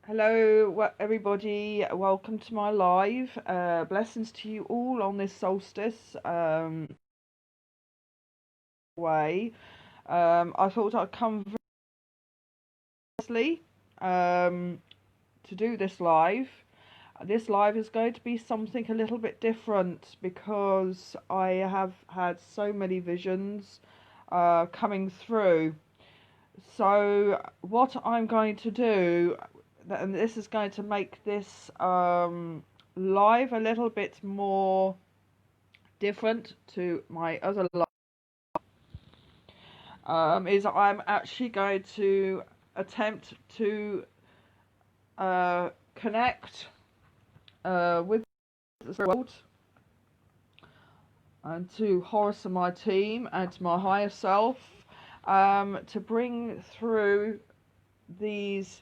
Hello, everybody. Welcome to my live. Blessings to you all on this solstice way. I thought I'd come very to do this live. This live is going to be something a little bit different because I have had so many visions coming through. So what I'm going to do, and this is going to make this live a little bit more different to my other live, is I'm actually going to attempt to connect with the world and to Horace and my team and to my higher self to bring through these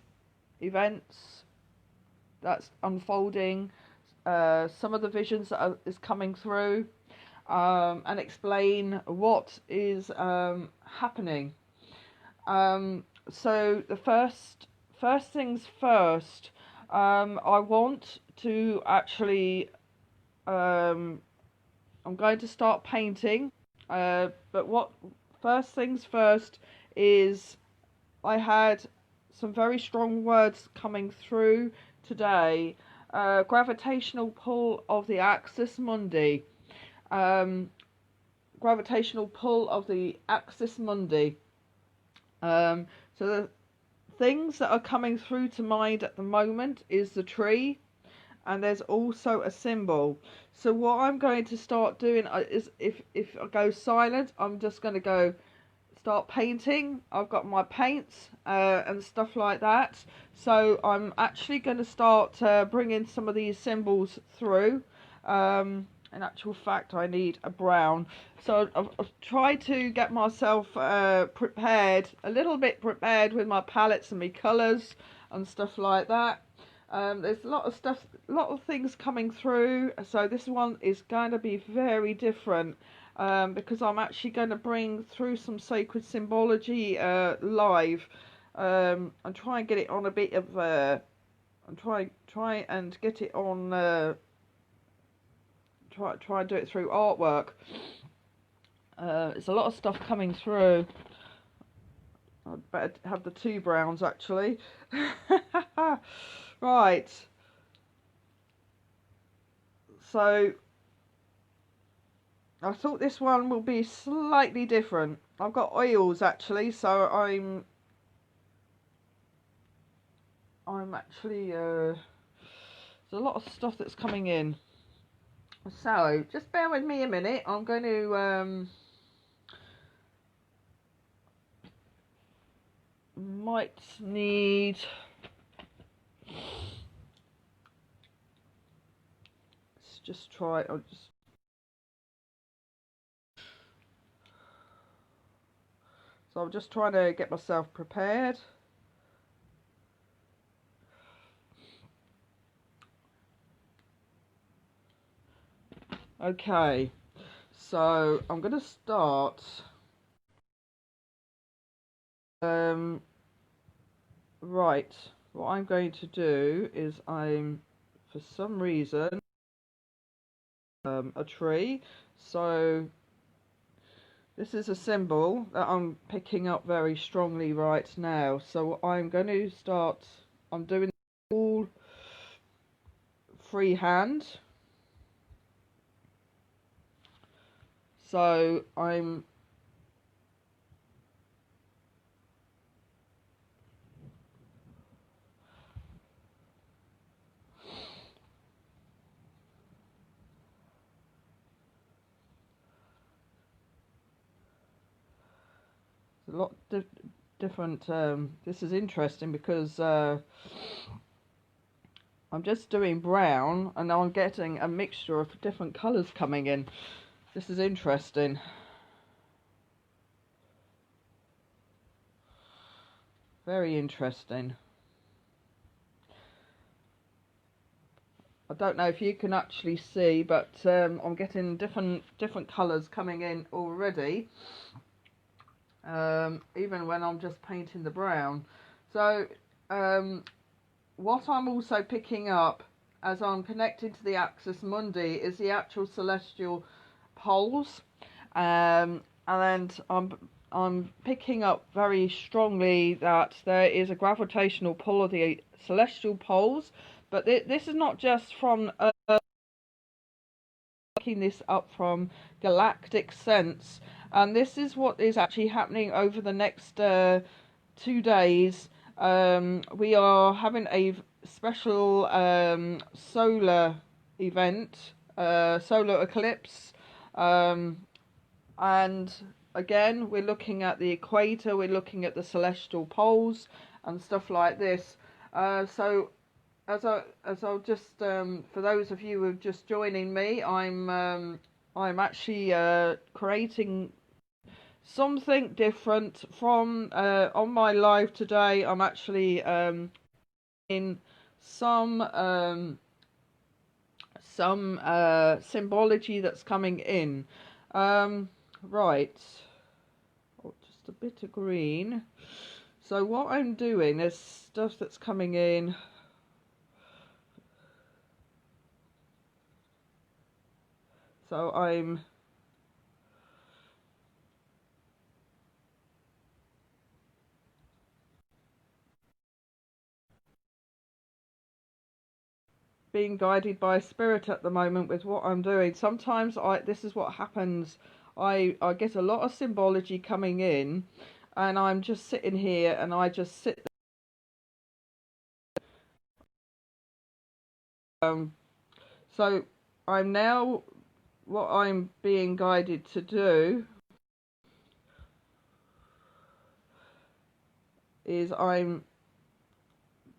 events that's unfolding, some of the visions that is coming through, and explain what is happening. So the first things first, I want to actually I'm going to start painting, but what first things first is I had some very strong words coming through today. Gravitational pull of the axis Mundi. Gravitational pull of the axis Mundi. So the things that are coming through to mind at the moment is the tree, and there's also a symbol. So what I'm going to start doing is if I go silent, I'm just going to go start painting. I've got my paints and stuff like that. So I'm actually going to start bringing some of these symbols through. In actual fact, I need a brown. So I've tried to get myself prepared, a little bit prepared with my palettes and my colours and stuff like that. There's a lot of stuff, a lot of things coming through. So this one is going to be very different. Because I'm actually going to bring through some sacred symbology live, and try and get it on a bit of and try and get it on try and do it through artwork. There's a lot of stuff coming through. I'd better have the two browns actually. Right, so I thought this one will be slightly different. I've got oils actually, so I'm actually there's a lot of stuff that's coming in. So just bear with me a minute. I'm going to might need let's just try. So I'm just trying to get myself prepared. Okay, so I'm going to start. Right, what I'm going to do is for some reason, a tree. So this is a symbol that I'm picking up very strongly right now. So I'm going to start, I'm doing all freehand. So I'm a lot different. This is interesting because I'm just doing brown and now I'm getting a mixture of different colours coming in. This is interesting. Very interesting. I don't know if you can actually see, but I'm getting different colours coming in already. Even when I'm just painting the brown. So what I'm also picking up as I'm connecting to the axis Mundi is the actual celestial poles, and I'm picking up very strongly that there is a gravitational pull of the celestial poles, but this is not just from picking this up from galactic sense, and this is what is actually happening over the next 2 days. We are having a special solar event, solar eclipse, and again we're looking at the equator, we're looking at the celestial poles and stuff like this. So as I'll just for those of you who are just joining me, I'm actually creating something different from on my live today. I'm actually in some symbology that's coming in. Right, oh, just a bit of green. So what I'm doing, there's stuff that's coming in. So I'm being guided by spirit at the moment with what I'm doing. Sometimes this is what happens. I get a lot of symbology coming in, and I'm just sitting here and I just sit so I'm now, what I'm being guided to do is I'm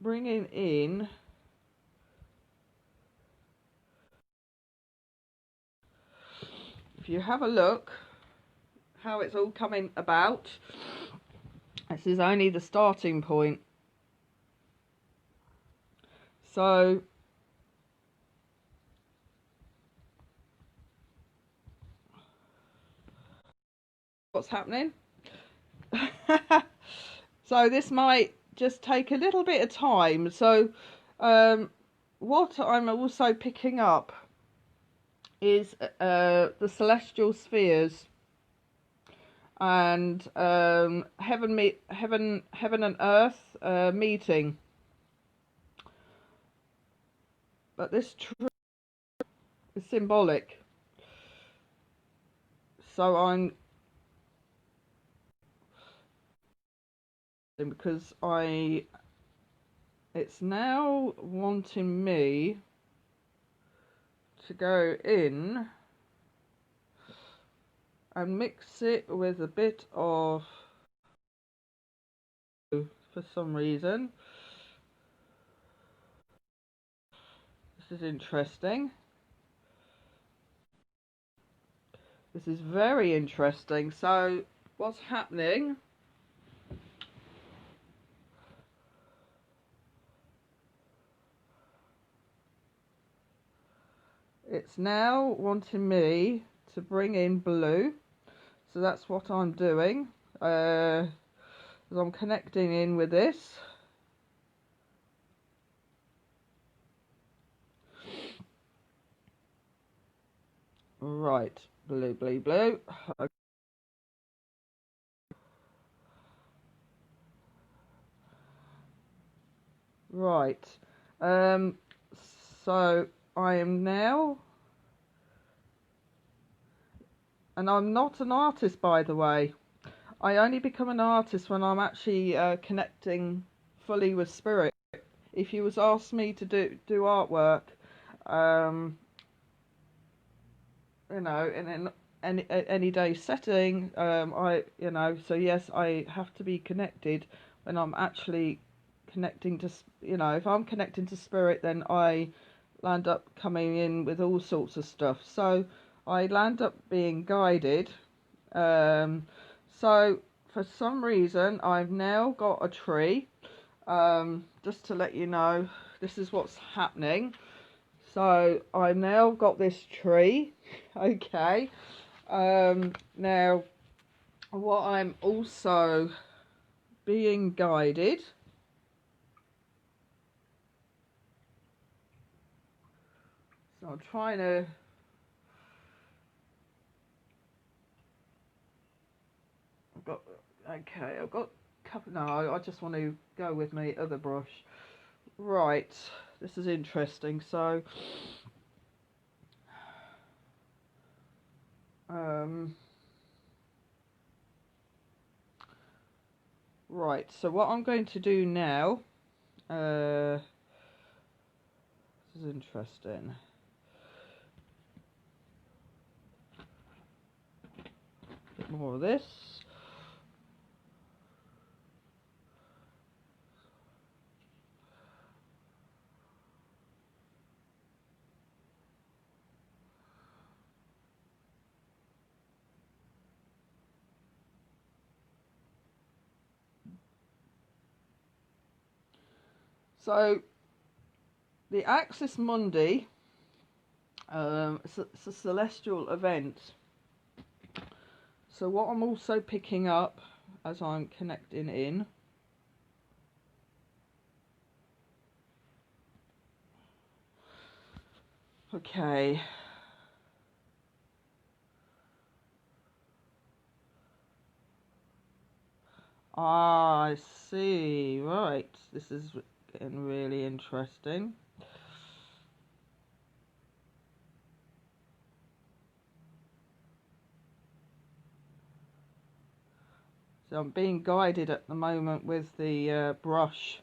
bringing in if you have a look how it's all coming about, this is only the starting point. So what's happening? So this might just take a little bit of time. So what I'm also picking up is the celestial spheres and heaven and earth meeting. But this tree is symbolic. So I'm because it's now wanting me to go in and mix it with a bit of, for some reason. This is interesting. This is very interesting. So what's happening? It's now wanting me to bring in blue. So that's what I'm doing. As I'm connecting in with this. Right, blue, blue, blue. Okay. Right. So I am now, and I'm not an artist, by the way. I only become an artist when I'm actually connecting fully with spirit. If you was asked me to do artwork, you know, in any day setting, so yes, I have to be connected when I'm actually connecting to, if I'm connecting to spirit, then I land up coming in with all sorts of stuff. So I land up being guided. So for some reason, I've now got a tree. Just to let you know, this is what's happening. So I've now got this tree. Okay. Now, what I'm also being guided So I'm trying to... I've got a couple... No, I just want to go with my other brush. Right, this is interesting. So... right, so what I'm going to do now... this is interesting. A bit more of this. So, the Axis Mundi, it's a celestial event. So what I'm also picking up as I'm connecting in, okay, I see, right, this is getting really interesting. So I'm being guided at the moment with the brush.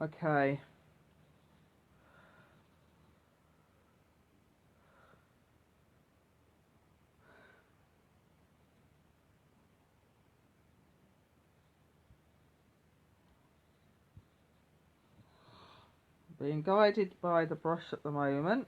Okay. Being guided by the brush at the moment.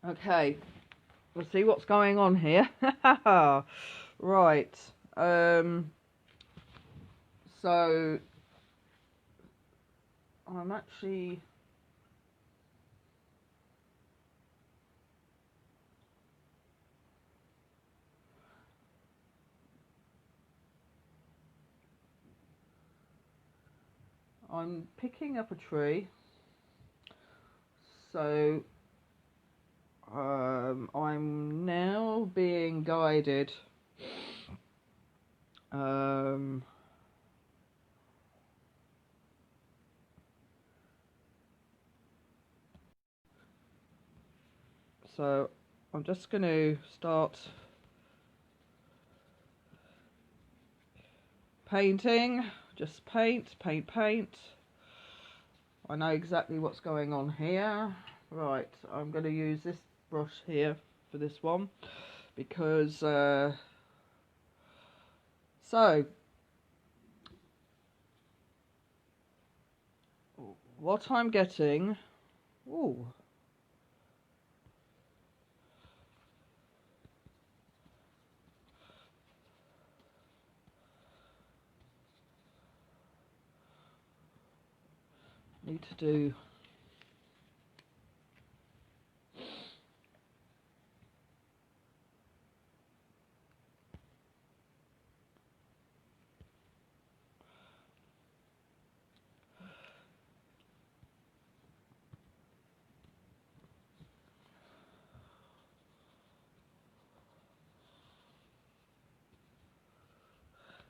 Okay, we'll see what's going on here. Right. So I'm actually... I'm picking up a tree. So I'm now being guided so I'm just going to start painting. Just paint. I know exactly what's going on here. Right, I'm going to use this brush here for this one because so what I'm getting, ooh, need to do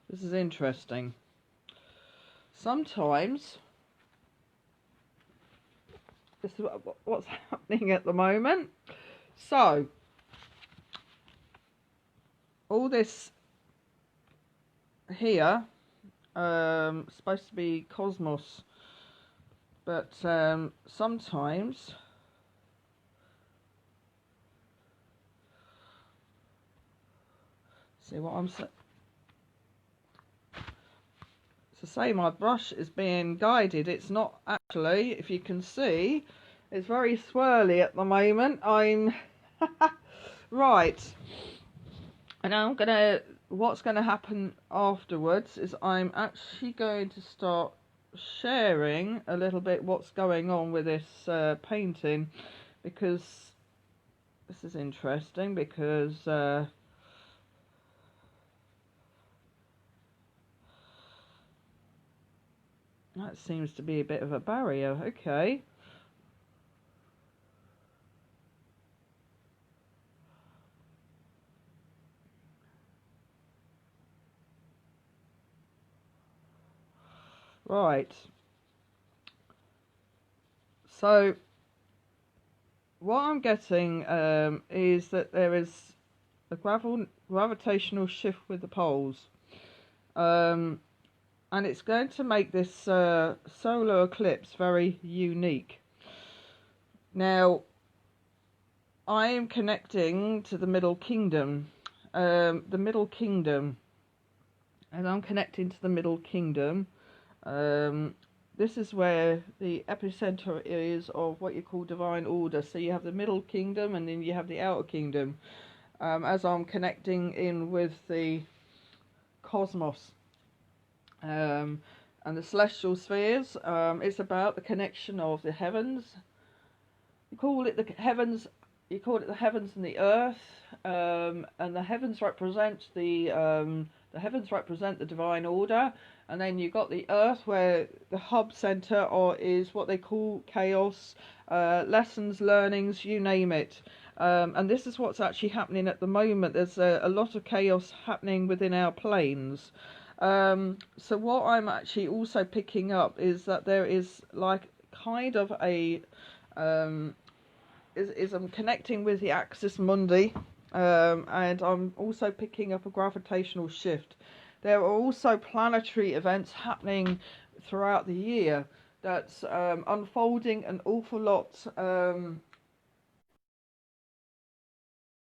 this is interesting. Sometimes this is what's happening at the moment. So all this here supposed to be cosmos, but sometimes See what I'm saying? To say my brush is being guided, it's not actually. If you can see, it's very swirly at the moment. I'm right, and what's gonna happen afterwards is I'm actually going to start sharing a little bit what's going on with this painting, because this is interesting, because that seems to be a bit of a barrier. Okay. Right. So what I'm getting is that there is a gravitational shift with the poles. And it's going to make this solar eclipse very unique. Now, I am connecting to the Middle Kingdom. And I'm connecting to the Middle Kingdom. This is where the epicenter is of what you call divine order. So you have the Middle Kingdom and then you have the Outer Kingdom. As I'm connecting in with the cosmos and the celestial spheres, it's about the connection of the heavens. You call it the heavens and the earth, and the heavens represent the heavens represent the divine order, and then you got the earth where the hub center is what they call chaos, lessons, learnings, you name it. And this is what's actually happening at the moment. There's a lot of chaos happening within our planes. So what I'm actually also picking up is that there is like kind of a I'm connecting with the axis Mundi, and I'm also picking up a gravitational shift. There are also planetary events happening throughout the year that's unfolding an awful lot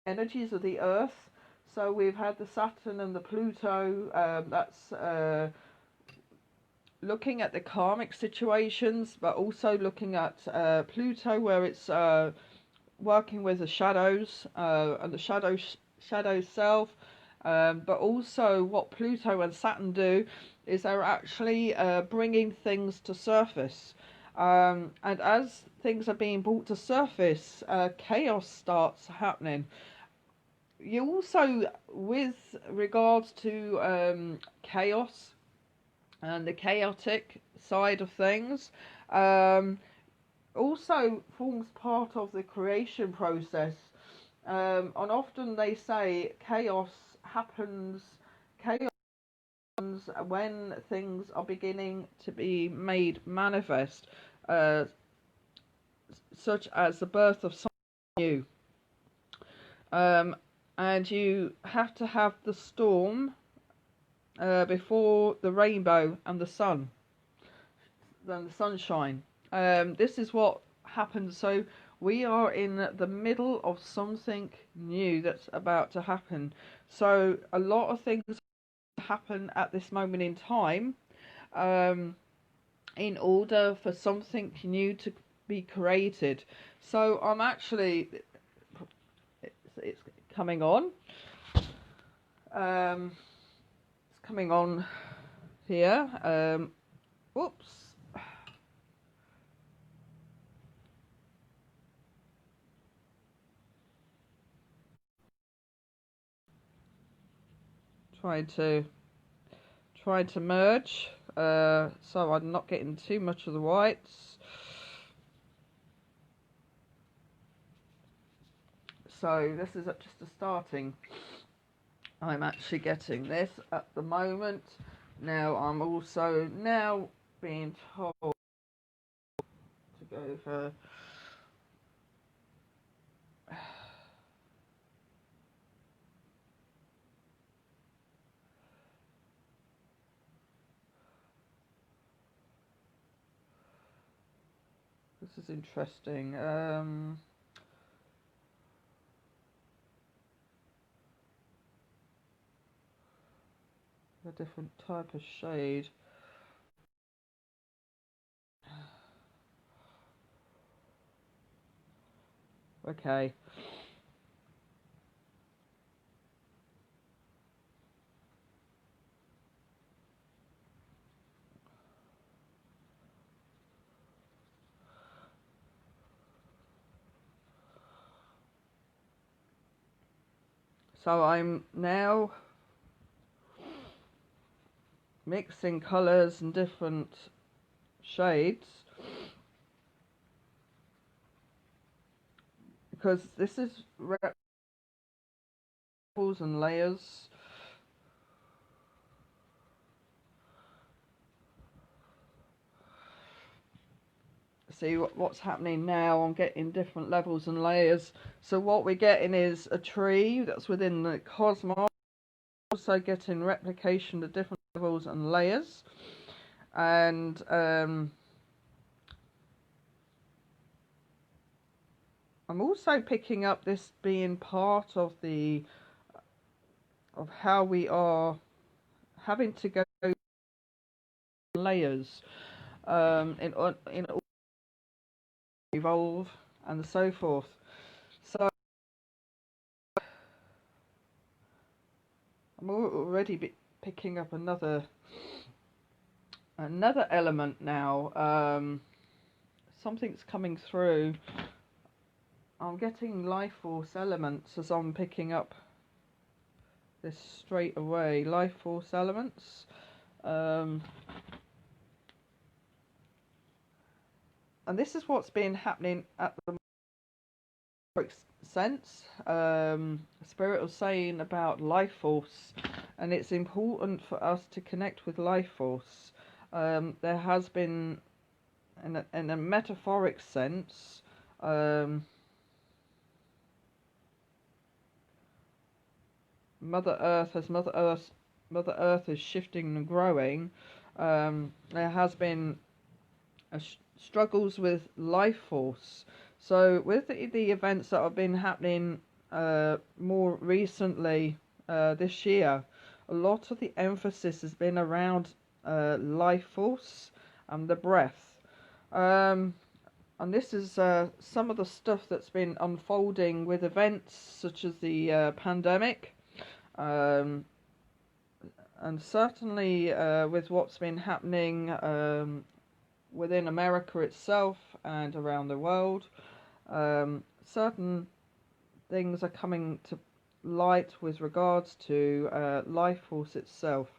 energies of the Earth. So we've had the Saturn and the Pluto, that's looking at the karmic situations, but also looking at Pluto, where it's working with the shadows and the shadow self. But also what Pluto and Saturn do is they're actually bringing things to surface. And as things are being brought to surface, chaos starts happening. You also, with regards to chaos and the chaotic side of things, also forms part of the creation process. And often they say chaos happens when things are beginning to be made manifest, such as the birth of something new. And you have to have the storm before the rainbow and the sun, then the sunshine. This is what happens. So we are in the middle of something new that's about to happen. So a lot of things happen at this moment in time, in order for something new to be created. So I'm actually, it's coming on. It's coming on here. Whoops. Trying to merge, so I'm not getting too much of the whites. So this is just a starting. I'm actually getting this at the moment. Now I'm also now being told to go for this is interesting. a different type of shade. Okay. So I'm now mixing colours and different shades, because this is levels and layers. See what's happening now. I'm getting different levels and layers. So what we're getting is a tree that's within the cosmos, also getting replication of different levels and layers. And I'm also picking up this being part of how we are having to go layers in evolve and so forth. So I'm already picking up another element now. Something's coming through. I'm getting life force elements as I'm picking up this straight away. Life force elements. And this is what's been happening at the sense. Spirit was saying about life force, and it's important for us to connect with life force. There has been, in a metaphoric sense, Mother Earth is shifting and growing. There has been struggles with life force. So with the events that have been happening more recently this year, a lot of the emphasis has been around life force and the breath. And this is some of the stuff that's been unfolding with events such as the pandemic, and certainly with what's been happening within America itself and around the world. Certain things are coming to light with regards to life force itself.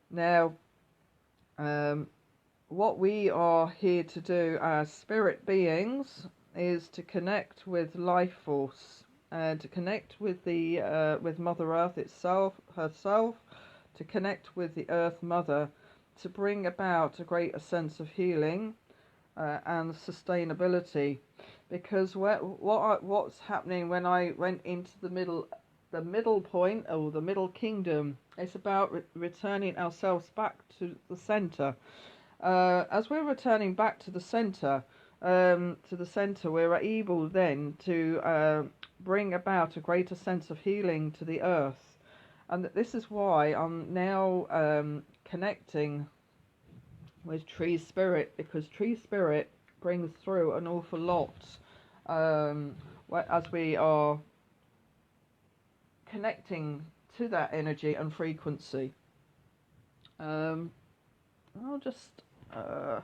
Now, what we are here to do as spirit beings is to connect with life force and to connect with the with Mother Earth herself, to connect with the Earth Mother, to bring about a greater sense of healing and sustainability. Because what's happening when I went into the middle point, or the middle kingdom, it's about returning ourselves back to the center. As we're returning back to the center, we're able then to bring about a greater sense of healing to the earth. And this is why I'm now connecting with Tree Spirit, because Tree Spirit brings through an awful lot as we are connecting to that energy and frequency. I'll just so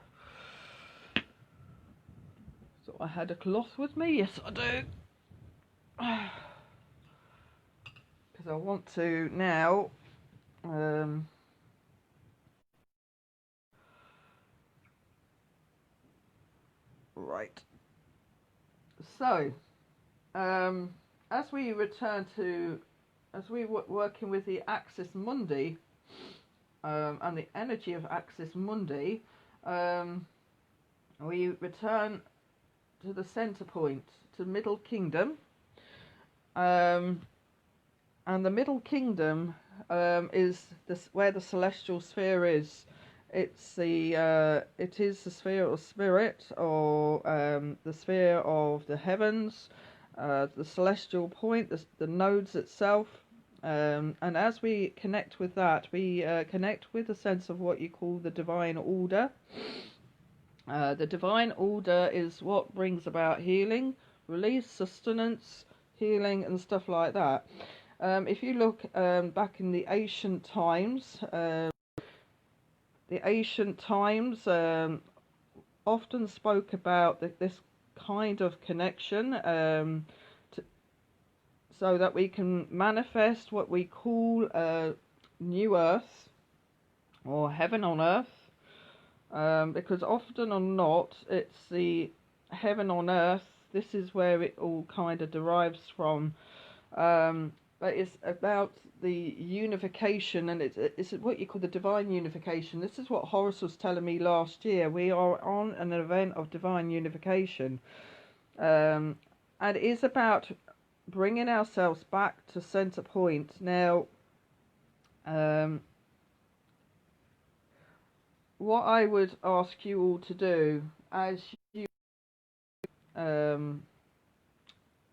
I had a cloth with me. Yes, I do. Because I want to now right. So as we working with the axis Mundi and the energy of axis Mundi, we return to the center point, to middle kingdom, and the middle kingdom is where the celestial sphere is. It is the sphere of spirit, or the sphere of the heavens, the celestial point, the nodes itself, And as we connect with that, we connect with a sense of what you call the divine order. The divine order is what brings about healing, release, sustenance, healing, and stuff like that. If you look back in the ancient times, often spoke about this kind of connection, so that we can manifest what we call new earth or heaven on earth, because often or not it's the heaven on earth. This is where it all kind of derives from, but it's about the unification, and it's what you call the divine unification. This is what Horace was telling me last year. We are on an event of divine unification, and it is about bringing ourselves back to center point. Now, what I would ask you all to do as you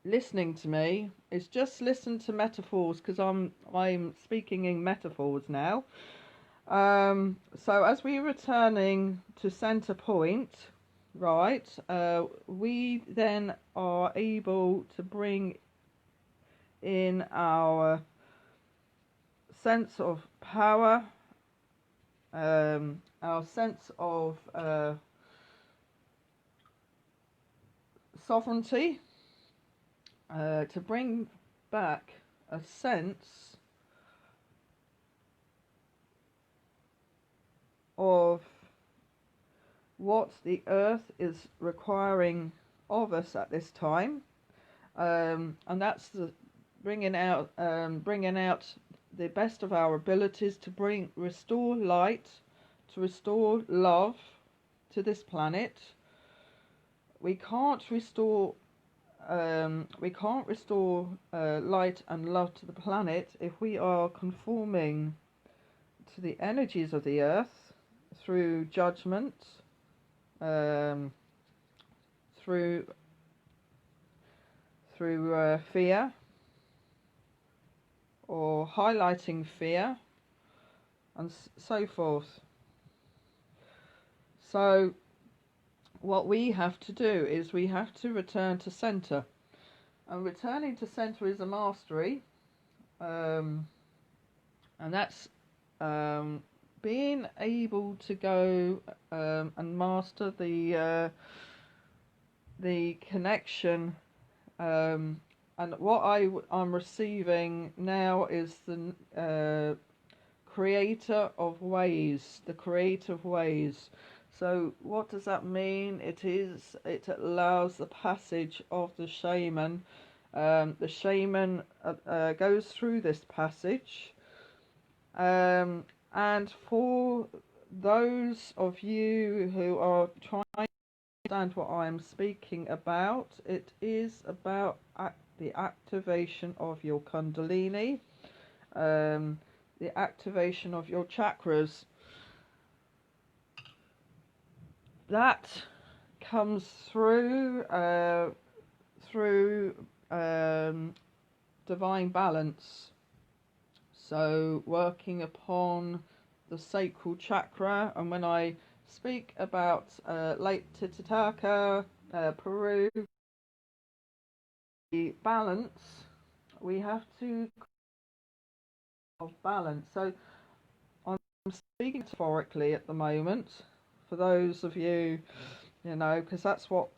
listening to me is just listen to metaphors, because I'm speaking in metaphors now. So as we're returning to center point, right, we then are able to bring in our sense of power, our sense of sovereignty, to bring back a sense of what the earth is requiring of us at this time, and that's the bringing out the best of our abilities to restore light, to restore love to this planet. We can't restore light and love to the planet if we are conforming to the energies of the earth through judgment, through fear, or highlighting fear, and so forth. So what we have to do is we have to return to center, and returning to center is a mastery, and that's being able to go and master the connection, and what I'm receiving now is the creator of ways, the creative ways. So what does that mean? It allows the passage of the shaman. The shaman goes through this passage, and for those of you who are trying to understand what I'm speaking about, it is about the activation of your Kundalini, the activation of your chakras. That comes through divine balance. So working upon the sacral chakra, and when I speak about Lake Titicaca, Peru, the balance, we have to of balance. So I'm speaking metaphorically at the moment, for those of you, because that's what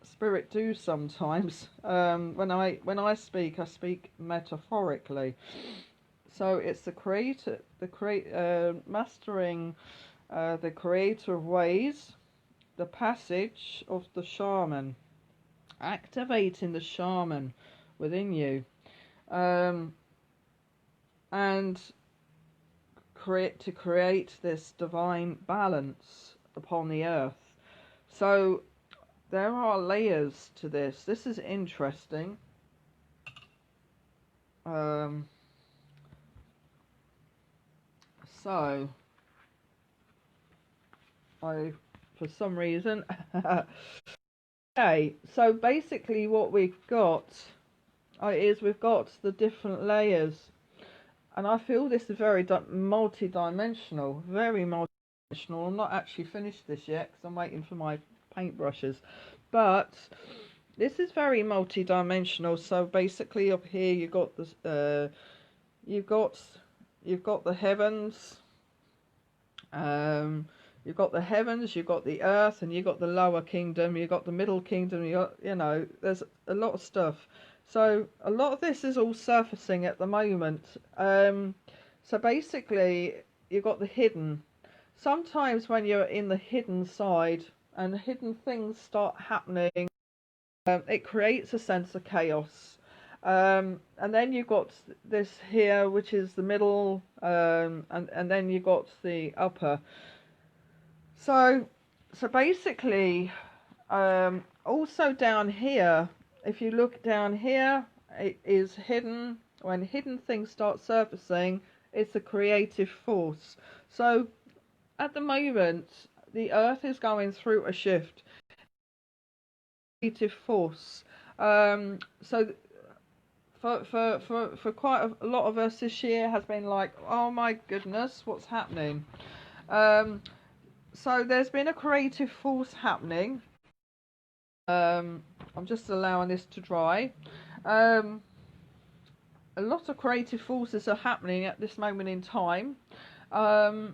spirit do sometimes. When I speak metaphorically. So it's mastering the creator of ways, the passage of the shaman, activating the shaman within you, and create this divine balance upon the earth. So there are layers to this. This is interesting. So for some reason okay, so basically what we've got is we've got the different layers. And I feel this is very multi-dimensional, very multi-dimensional. I'm not actually finished this yet because I'm waiting for my paintbrushes, but this is very multi-dimensional. So basically, up here you've got this, you've got the heavens, you've got the heavens, you've got the earth, and you've got the lower kingdom, you've got the middle kingdom. You got, you know, there's a lot of stuff. So a lot of this is all surfacing at the moment. So basically, you've got the hidden. Sometimes when you're in the hidden side and hidden things start happening, it creates a sense of chaos. And then you've got this here, which is the middle, and then you've got the upper. So basically, also down here, if you look down here, it is hidden. When hidden things start surfacing, it's a creative force. So at the moment, the earth is going through a shift. Creative force. So for quite a lot of us this year has been like, oh my goodness, what's happening? So there's been a creative force happening. I'm just allowing this to dry. A lot of creative forces are happening at this moment in time, and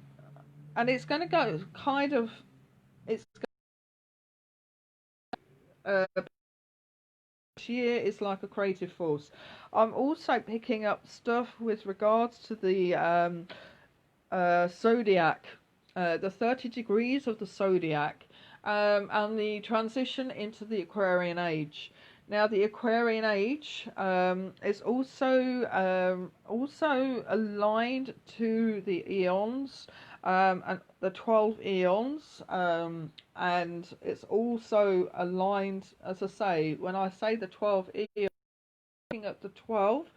it's going to go kind of. It's this year is like a creative force. I'm also picking up stuff with regards to the zodiac, the 30 degrees of the zodiac. And the transition into the Aquarian age. Now, the Aquarian age is also aligned to the eons and the 12 eons, and it's also aligned, as I say, when I say the 12 eons, looking at the 12.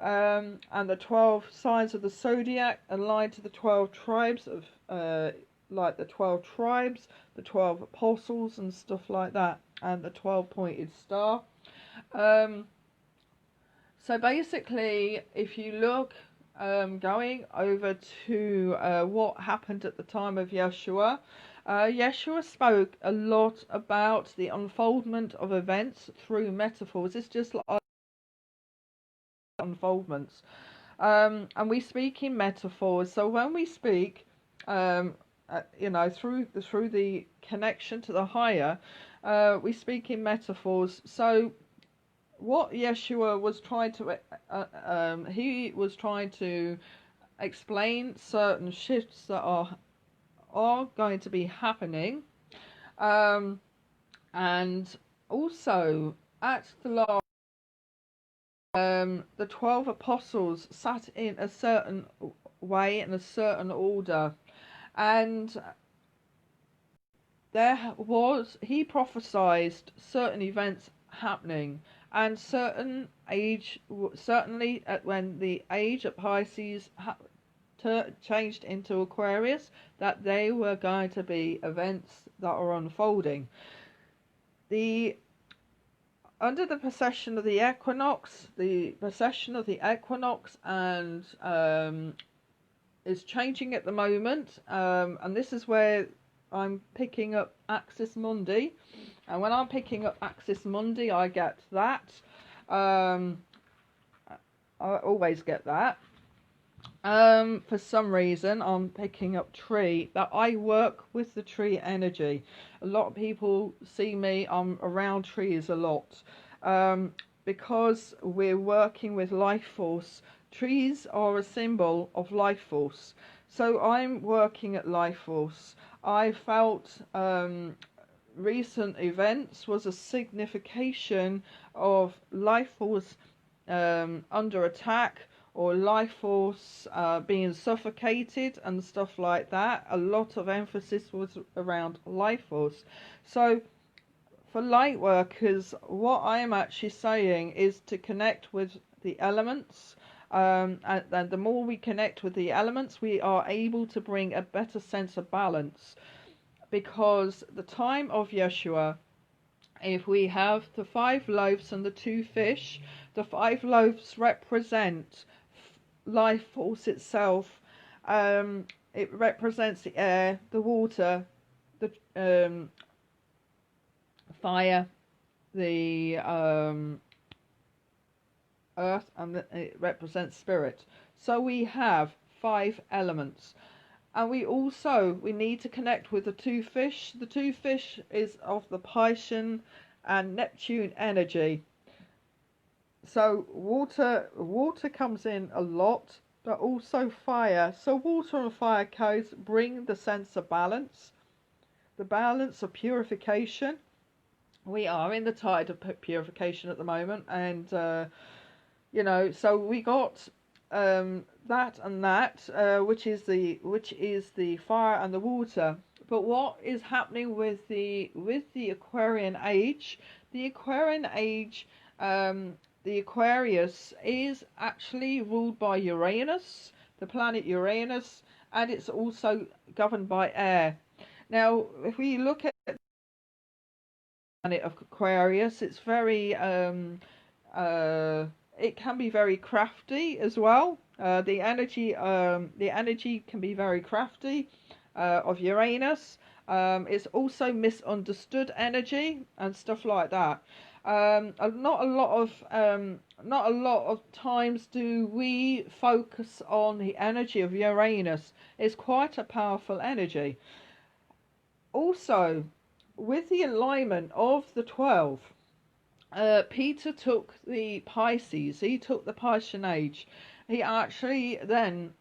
And the 12 signs of the zodiac aligned to the 12 tribes of like the 12 tribes, the 12 apostles and stuff like that, and the 12 pointed star. So basically, if you look going over to what happened at the time of Yeshua, Yeshua spoke a lot about the unfoldment of events through metaphors. It's just like unfoldments. And we speak in metaphors. So when we speak, you know, through the connection to the higher, we speak in metaphors. So what Yeshua was trying to, he was trying to explain certain shifts that are going to be happening, and also at the last. The 12 apostles sat in a certain way, in a certain order, and he prophesied certain events happening, and certainly when the age of Pisces changed into Aquarius, that they were going to be events that are unfolding. Under the precession of the equinox, and is changing at the moment, and this is where I'm picking up Axis Mundi, and when I'm picking up Axis Mundi, I get that. I always get that. For some reason, I'm picking up tree. That I work with the tree energy. A lot of people see me. I'm around trees a lot, because we're working with life force. Trees are a symbol of life force. So I'm working at life force. I felt recent events was a signification of life force under attack, or life force being suffocated and stuff like that. A lot of emphasis was around life force. So for light workers, what I am actually saying is to connect with the elements, and the more we connect with the elements, we are able to bring a better sense of balance. Because the time of Yeshua, if we have the 5 loaves and the 2 fish, the 5 loaves represent life force itself. It represents the air, the water, the fire, the earth, and it represents spirit. So we have 5 elements. And we need to connect with the 2 fish. The 2 fish is of the Piscean and Neptune energy. So water comes in a lot, but also fire. So water and fire codes bring the sense of balance, the balance of purification. We are in the tide of purification at the moment, and so we got that and that, which is the fire and the water. But what is happening with the Aquarian age? The Aquarian age, the Aquarius is actually ruled by Uranus, the planet Uranus, and it's also governed by air. Now, if we look at the planet of Aquarius, it's very it can be very crafty as well. The energy can be very crafty of Uranus. It's also misunderstood energy and stuff like that. Not a lot of times do we focus on the energy of Uranus. It's quite a powerful energy. Also, with the alignment of the 12. Peter took the Pisces. He took the Piscean age. He actually then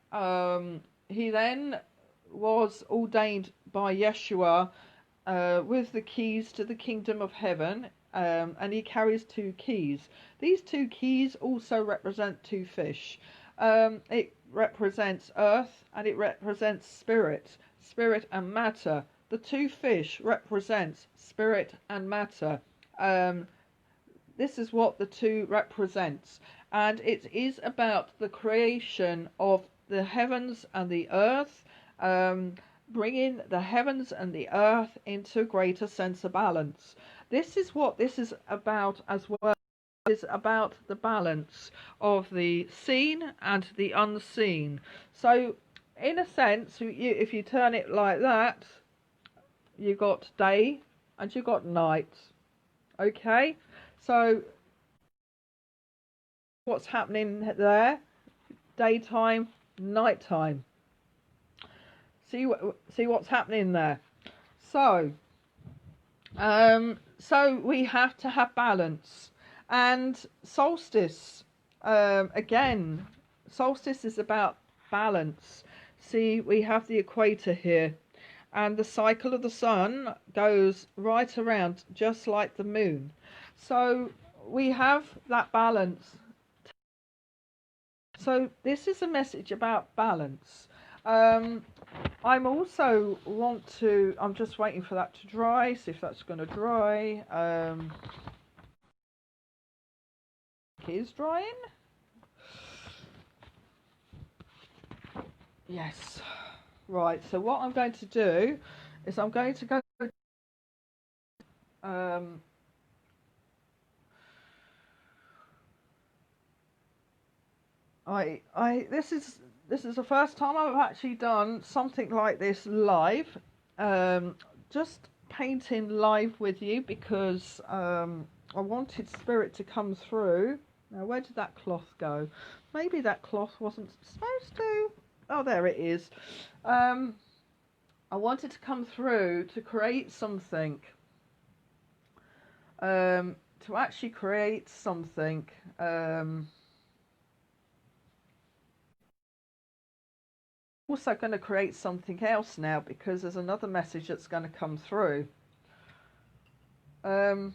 was ordained by Yeshua with the keys to the kingdom of heaven, and he carries 2 keys. These 2 keys also represent 2 fish. It represents earth and it represents spirit and matter. The 2 fish represents spirit and matter. This is what the 2 represents, and it is about the creation of the heavens and the earth, bringing the heavens and the earth into a greater sense of balance. This is what this is about as well. It is about the balance of the seen and the unseen. So, in a sense, if you turn it like that, you got day and you got night. Okay? So, what's happening there? Daytime, nighttime. See what's happening there. So we have to have balance. And solstice, again, solstice is about balance. See, we have the equator here. And the cycle of the sun goes right around, just like the moon. So we have that balance. So this is a message about balance. I'm just waiting for that to dry, see if that's going to dry. It is drying. Yes. Right, so what I'm going to do is I'm going to go this is the first time I've actually done something like this live, just painting live with you, because I wanted spirit to come through. Now, where did that cloth go? Maybe that cloth wasn't supposed to. Oh, there it is. I wanted to come through to create something. To actually create something. Also going to create something else now, because there's another message that's going to come through. Oh.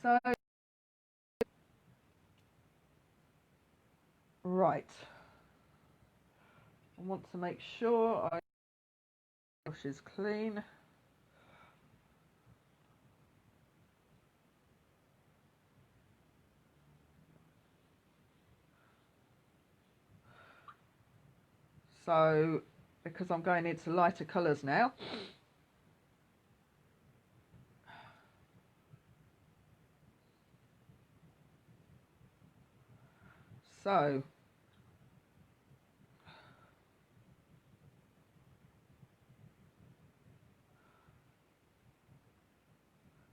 So, right. I want to make sure I wash is clean. So, because I'm going into lighter colours now. So,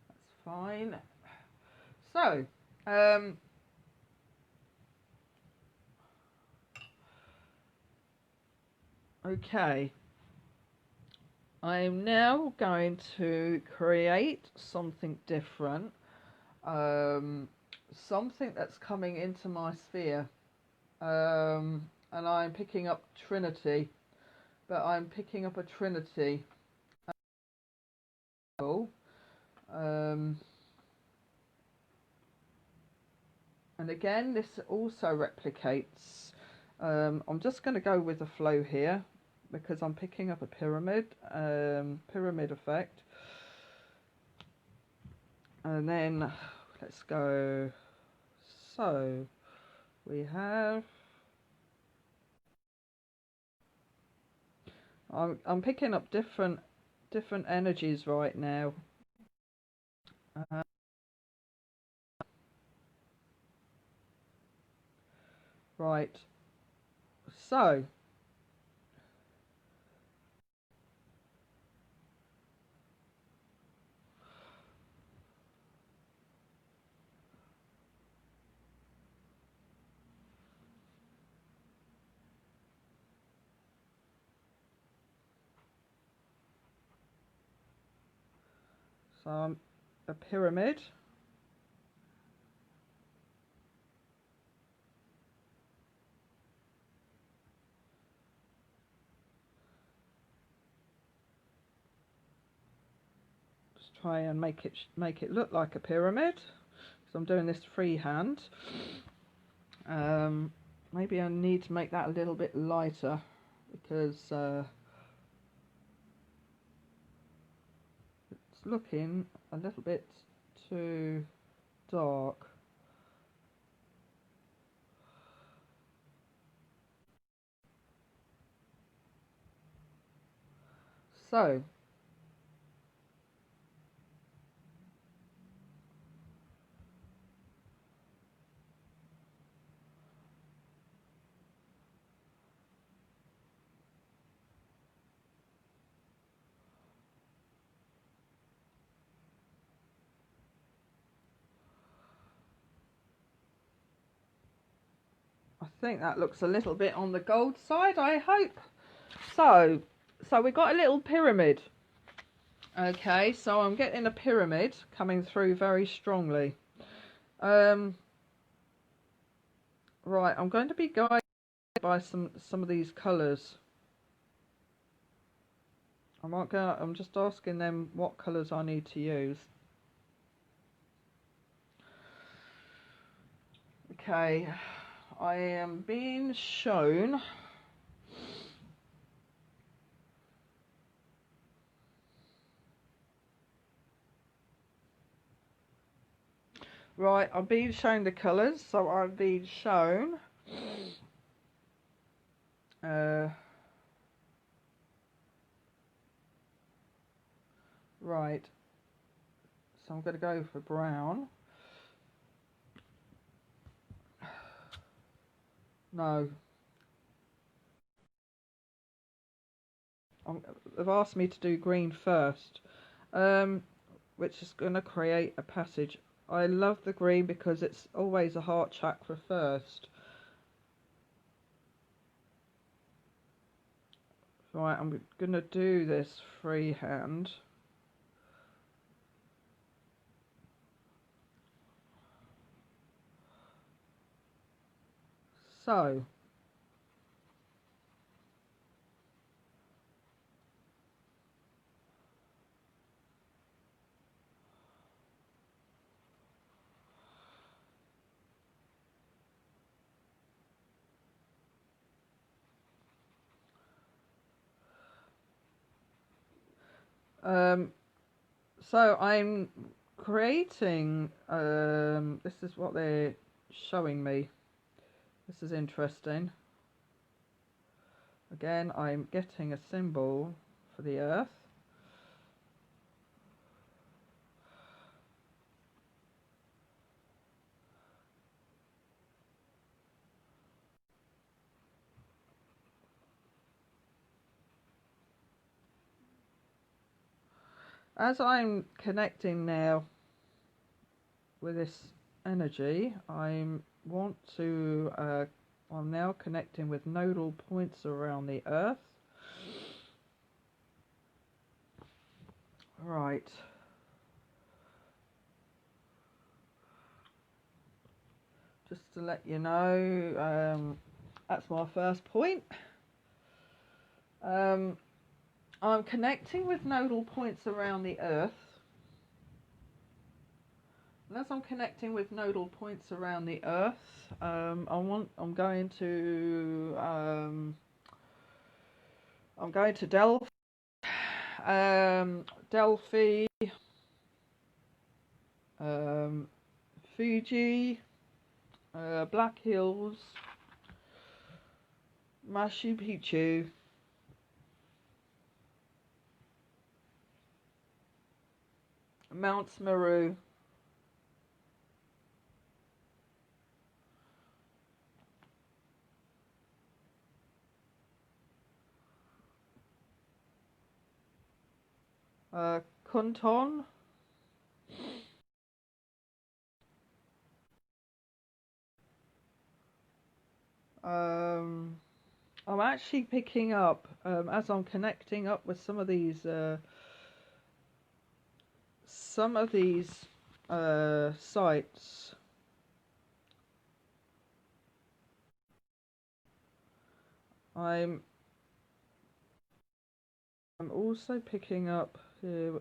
that's fine. So, okay. I'm now going to create something different. Something that's coming into my sphere. And I'm picking up Trinity. But I'm picking up a Trinity. And again, this also replicates. I'm just going to go with the flow here because I'm picking up a pyramid, pyramid effect. And then let's go. So we have. I'm picking up different energies right now. Right. So I'm a pyramid. Just try and make it look like a pyramid. So I'm doing this freehand. Maybe I need to make that a little bit lighter because it's looking a little bit too dark. So I think that looks a little bit on the gold side, I hope. So we got a little pyramid. Okay, so I'm getting a pyramid coming through very strongly. Right, I'm going to be guided by some of these colours. I'm just asking them what colours I need to use. Okay, I am being shown right, I'm being shown the colours, so I'm being shown right, so I'm going to go for brown. No, they've asked me to do green first, which is going to create a passage. I love the green because it's always a heart chakra first. Right, I'm going to do this freehand. So, so I'm creating, this is what they're showing me. This is interesting. Again, I'm getting a symbol for the Earth. As I'm connecting now with this energy, I'm now connecting with nodal points around the Earth. Right. Just to let you know, that's my first point. I'm connecting with nodal points around the Earth. And as I'm connecting with nodal points around the Earth, I'm going to Delphi, Fuji, Black Hills, Machu Picchu, Mount Meru, Kunton, I'm actually picking up, as I'm connecting up with some of these sites, I'm also picking up here.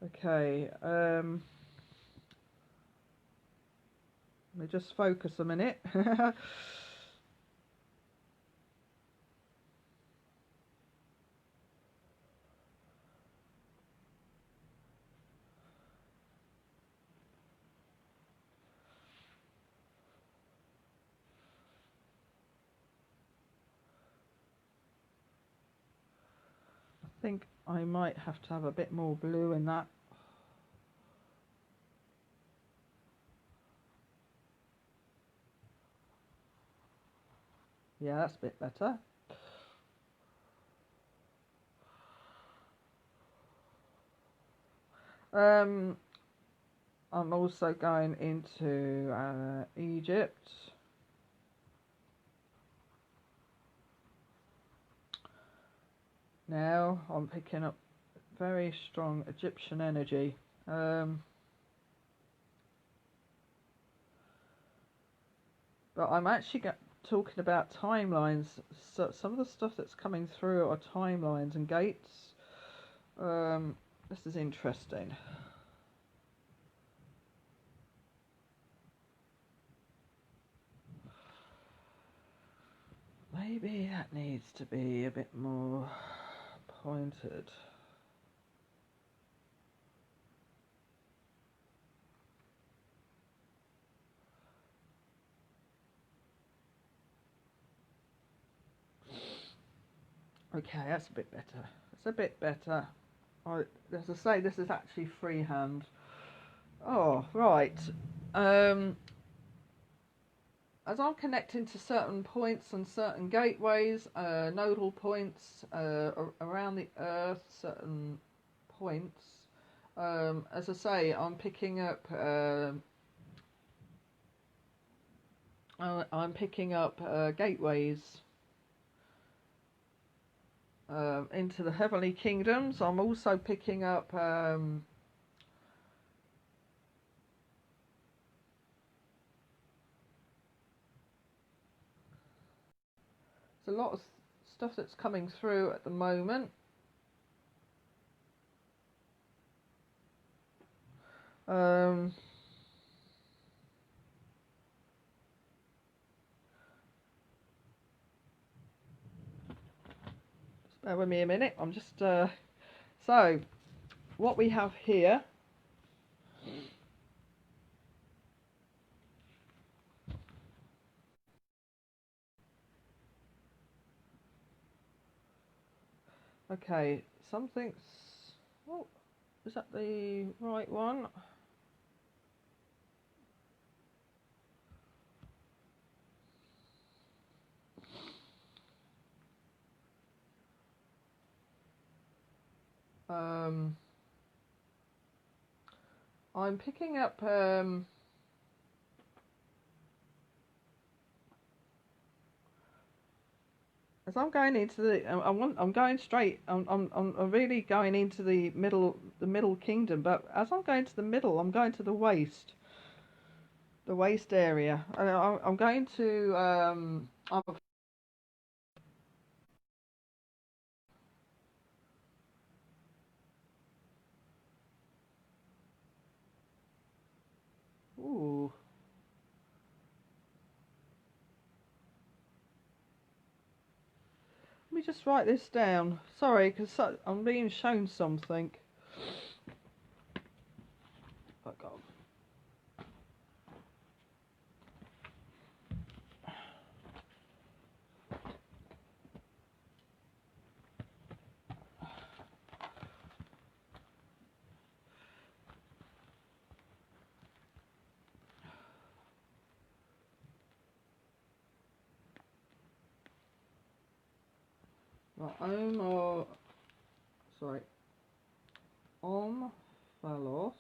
Okay, let me just focus a minute. I think I might have to have a bit more blue in that. Yeah, that's a bit better. I'm also going into Egypt. Now I'm picking up very strong Egyptian energy. But I'm actually talking about timelines. So some of the stuff that's coming through are timelines and gates. This is interesting. Maybe that needs to be a bit more pointed. Okay, that's a bit better. It's a bit better. As I say, this is actually freehand. Oh, right. As I'm connecting to certain points and certain gateways, nodal points around the Earth, certain points, as I say, I'm picking up gateways into the heavenly kingdoms. I'm also picking up there's a lot of stuff that's coming through at the moment. Just bear with me a minute. I'm just so what we have here Okay, something's... Oh, is that the right one? I'm picking up as I'm going into the I'm going straight. I'm really going into the middle kingdom, but as I'm going to the middle, I'm going to the waist area. And I'm going to ooh. Let me just write this down. Sorry, because I'm being shown something. Oh God. Right, sorry, Omphalos.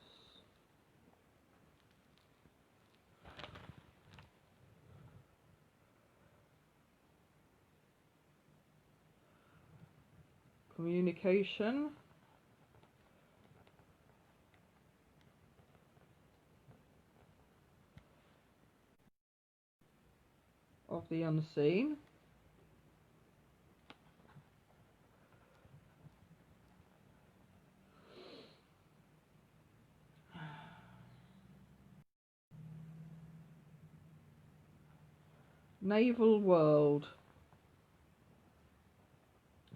Communication of the unseen. Naval world.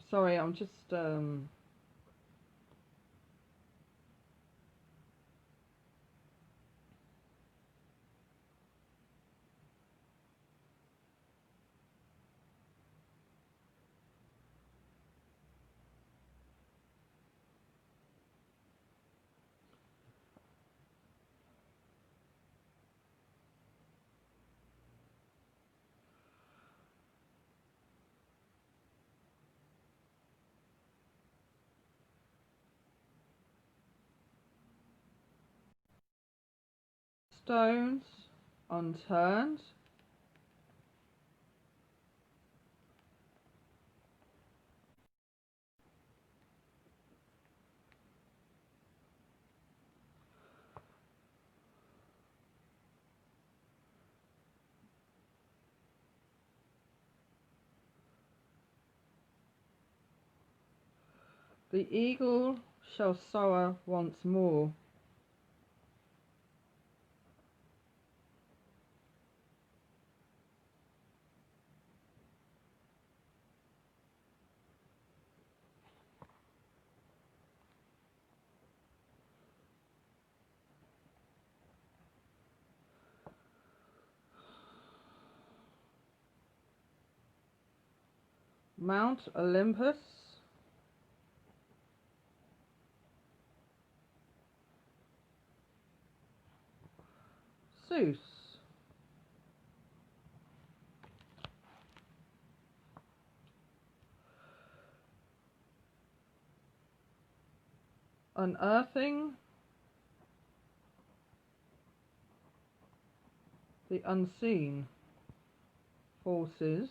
Sorry, I'm just stones unturned. The eagle shall soar once more. Mount Olympus. Zeus. Unearthing the unseen forces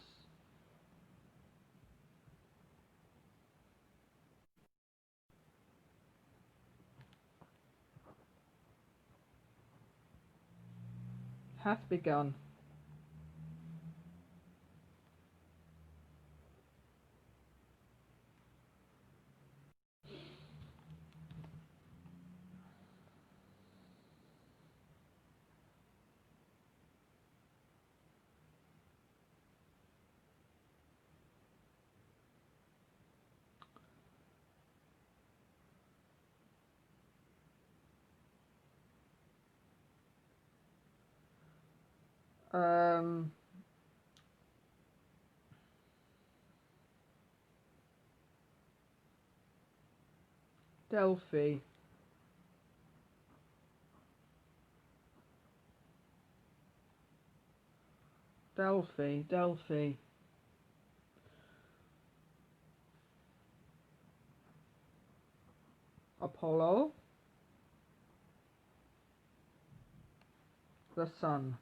hath begun. Um, Delphi, Delphi, Delphi, Apollo, the Sun,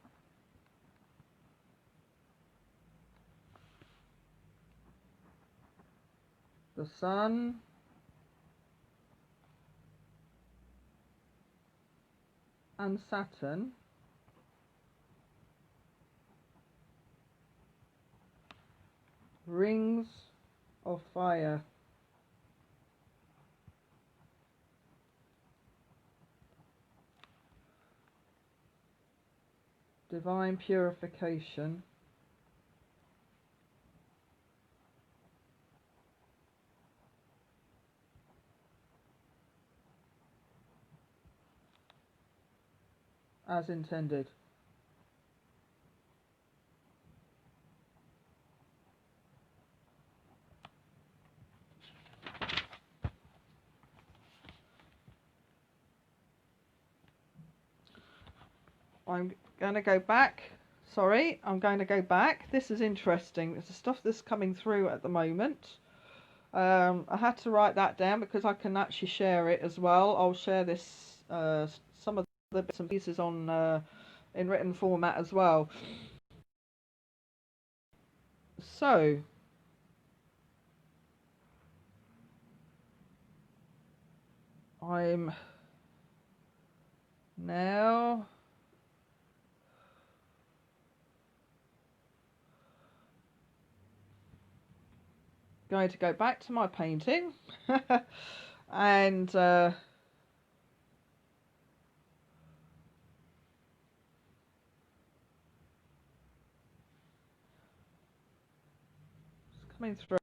the Sun, and Saturn rings of fire. Divine purification. As intended. I'm going to go back. Sorry, I'm going to go back. This is interesting. It's the stuff that's coming through at the moment. I had to write that down because I can actually share it as well. I'll share this, some of the bits and pieces on in written format as well. So, I'm now going to go back to my painting and it's coming through.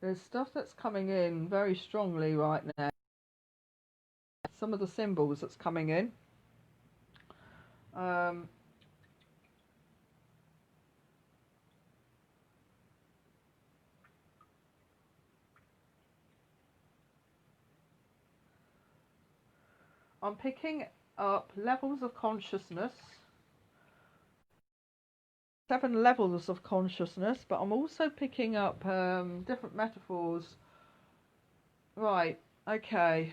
There's stuff that's coming in very strongly right now. Some of the symbols that's coming in. I'm picking up levels of consciousness. 7 levels of consciousness, but I'm also picking up different metaphors. Right, okay.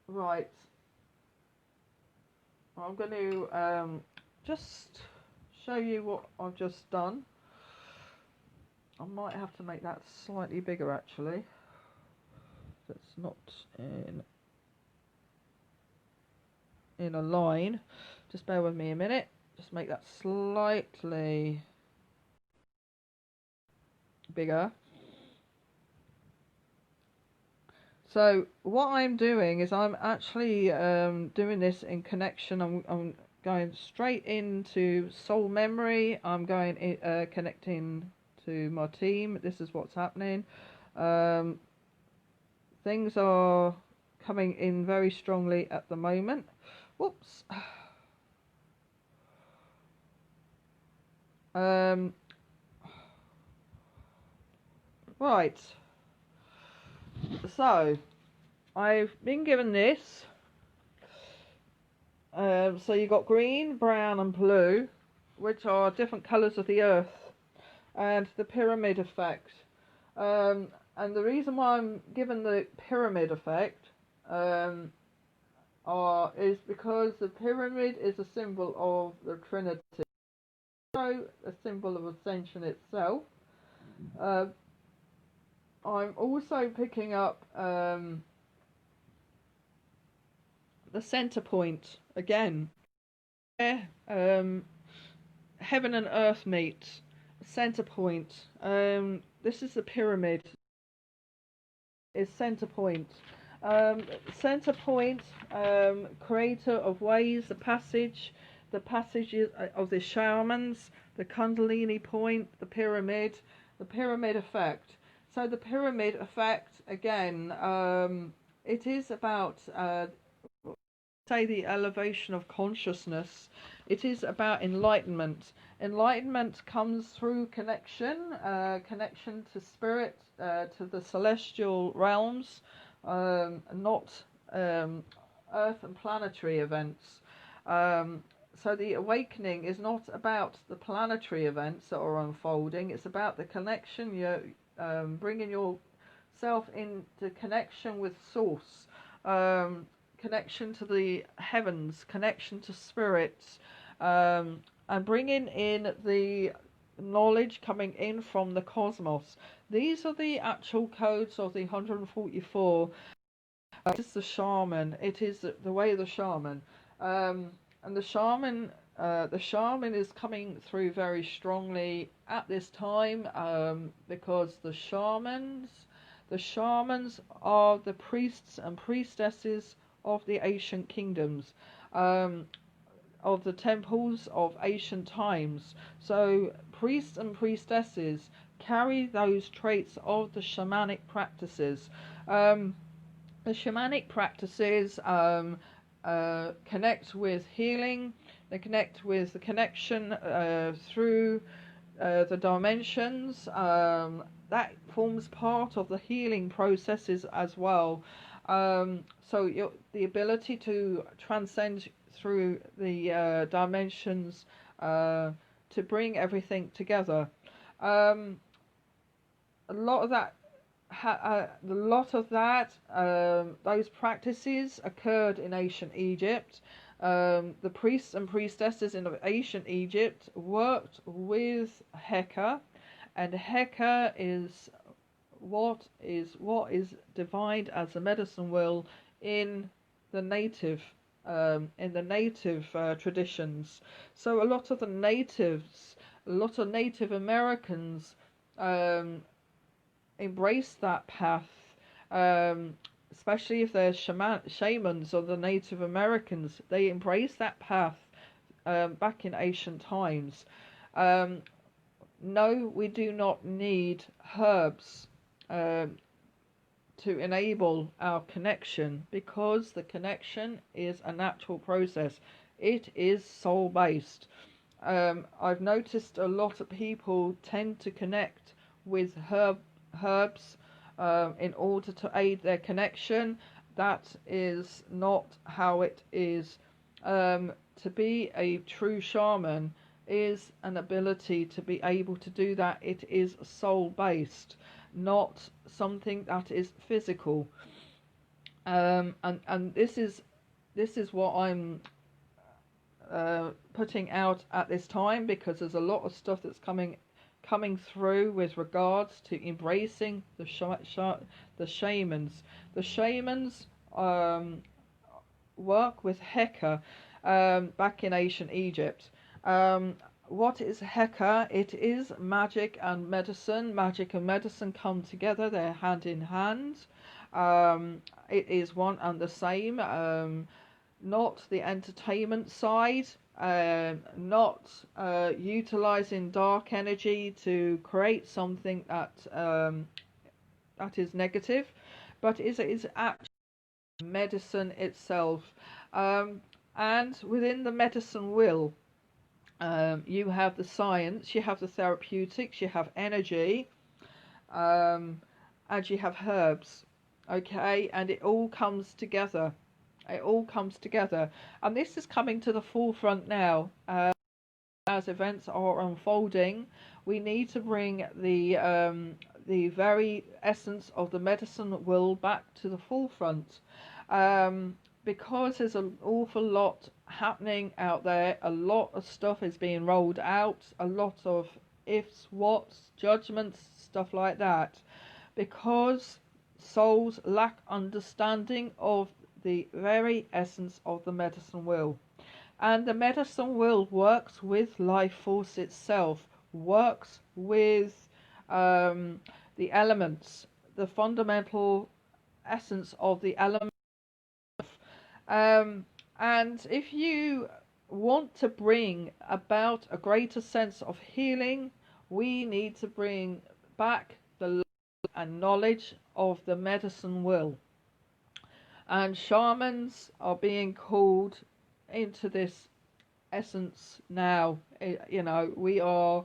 Right. I'm going to just show you what I've just done. I might have to make that slightly bigger actually. That's not in a line. Just bear with me a minute. Just make that slightly bigger. So what I'm doing is I'm actually doing this in connection. I'm going straight into soul memory. I'm going connecting to my team. This is what's happening. Things are coming in very strongly at the moment. Whoops. Right. So, I've been given this. So you've got green, brown and blue, which are different colours of the earth, and the pyramid effect. And the reason why I'm given the pyramid effect is because the pyramid is a symbol of the Trinity, so a symbol of ascension itself. I'm also picking up the center point again, where heaven and earth meet. Center point. This is the pyramid. Is center point. Center point. Creator of ways. The passages of the shamans. The Kundalini point. The pyramid. The pyramid effect. So the pyramid effect again. It is about say the elevation of consciousness. It is about enlightenment. Enlightenment comes through connection, connection to spirit, to the celestial realms, not earth and planetary events. So the awakening is not about the planetary events that are unfolding. It's about the connection. You're bringing yourself into connection with source. Connection to the heavens, connection to spirits, and bringing in the knowledge coming in from the cosmos. These are the actual codes of the 144. It is the shaman. It is the way of the shaman, and the shaman is coming through very strongly at this time, because the shamans are the priests and priestesses of the ancient kingdoms, of the temples of ancient times. So priests and priestesses carry those traits of the shamanic practices. The shamanic practices connect with healing. They connect with the connection through the dimensions. That forms part of the healing processes as well. So the ability to transcend through the dimensions to bring everything together. A lot of that, those practices occurred in ancient Egypt. The priests and priestesses in ancient Egypt worked with Heka, and Heka is what is defined as the medicine wheel in the native traditions. So a lot of Native Americans embrace that path, especially if they're shamans or the Native Americans. They embrace that path back in ancient times. No, we do not need herbs to enable our connection, because the connection is a natural process. It is soul based. I've noticed a lot of people tend to connect with herbs in order to aid their connection. That is not how it is. To be a true shaman is an ability to be able to do that. It is soul based, not something that is physical. And this is what I'm putting out at this time, because there's a lot of stuff that's coming through with regards to embracing the shamans. The shamans work with Heka back in ancient Egypt. What is Heka? It is magic and medicine. Magic and medicine come together, they're hand in hand. It is one and the same. Not the entertainment side, not utilizing dark energy to create something that is negative, but it is actually medicine itself. And within the medicine wheel, you have the science, you have the therapeutics, you have energy, and you have herbs. Okay, and it all comes together. It all comes together, and this is coming to the forefront now. As events are unfolding, we need to bring the very essence of the medicine wheel back to the forefront, because there's an awful lot happening out there. A lot of stuff is being rolled out, a lot of ifs, whats, judgments, stuff like that, because souls lack understanding of the very essence of the medicine wheel. And the medicine wheel works with life force itself, works with the elements, the fundamental essence of the element. Um, and if you want to bring about a greater sense of healing, we need to bring back the love and knowledge of the medicine wheel. And shamans are being called into this essence now. You know, we are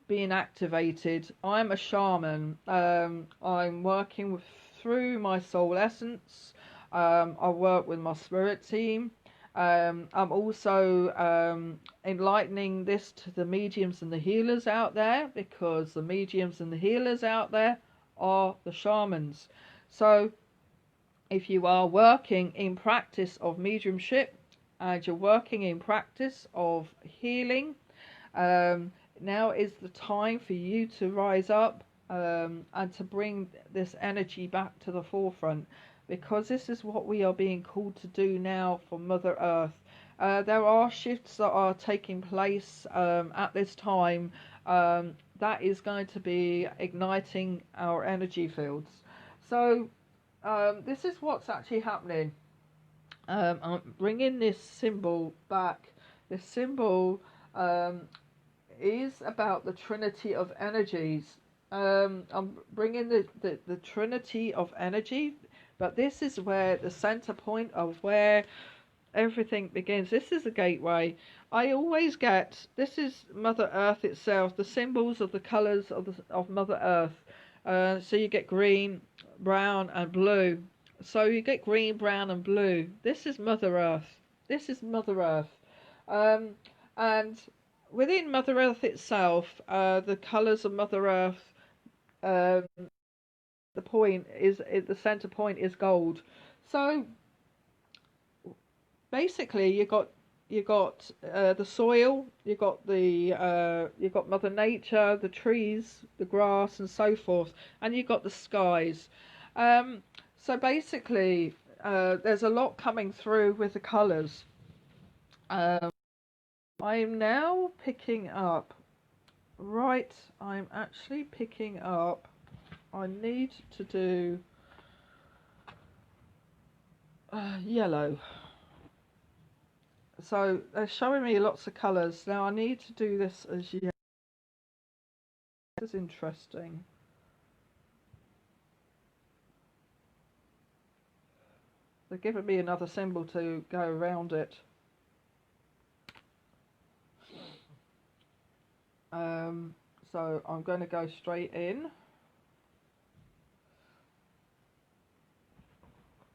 being activated. I'm a shaman. I'm working through my soul essence. I work with my spirit team. I'm also enlightening this to the mediums and the healers out there, because the mediums and the healers out there are the shamans. So if you are working in practice of mediumship and you're working in practice of healing, now is the time for you to rise up and to bring this energy back to the forefront, because this is what we are being called to do now for Mother Earth. There are shifts that are taking place at this time that is going to be igniting our energy fields. So this is what's actually happening. I'm bringing this symbol back. This symbol is about the Trinity of energies. I'm bringing the Trinity of energy, but this is where the center point of where everything begins. This is a gateway. I always get, this is Mother Earth itself, the symbols of the colors of Mother Earth. So you get green, brown and blue. So you get green, brown and blue. This is Mother Earth. This is Mother Earth. And within Mother Earth itself, the colours of Mother Earth, the center point is gold. So basically, you got the soil, you got Mother Nature, the trees, the grass, and so forth, and you got the skies. So basically, there's a lot coming through with the colours. I'm now picking up. Right, I'm actually picking up. I need to do yellow. So they're showing me lots of colours. Now I need to do this as yellow. This is interesting. They're giving me another symbol to go around it. So I'm going to go straight in.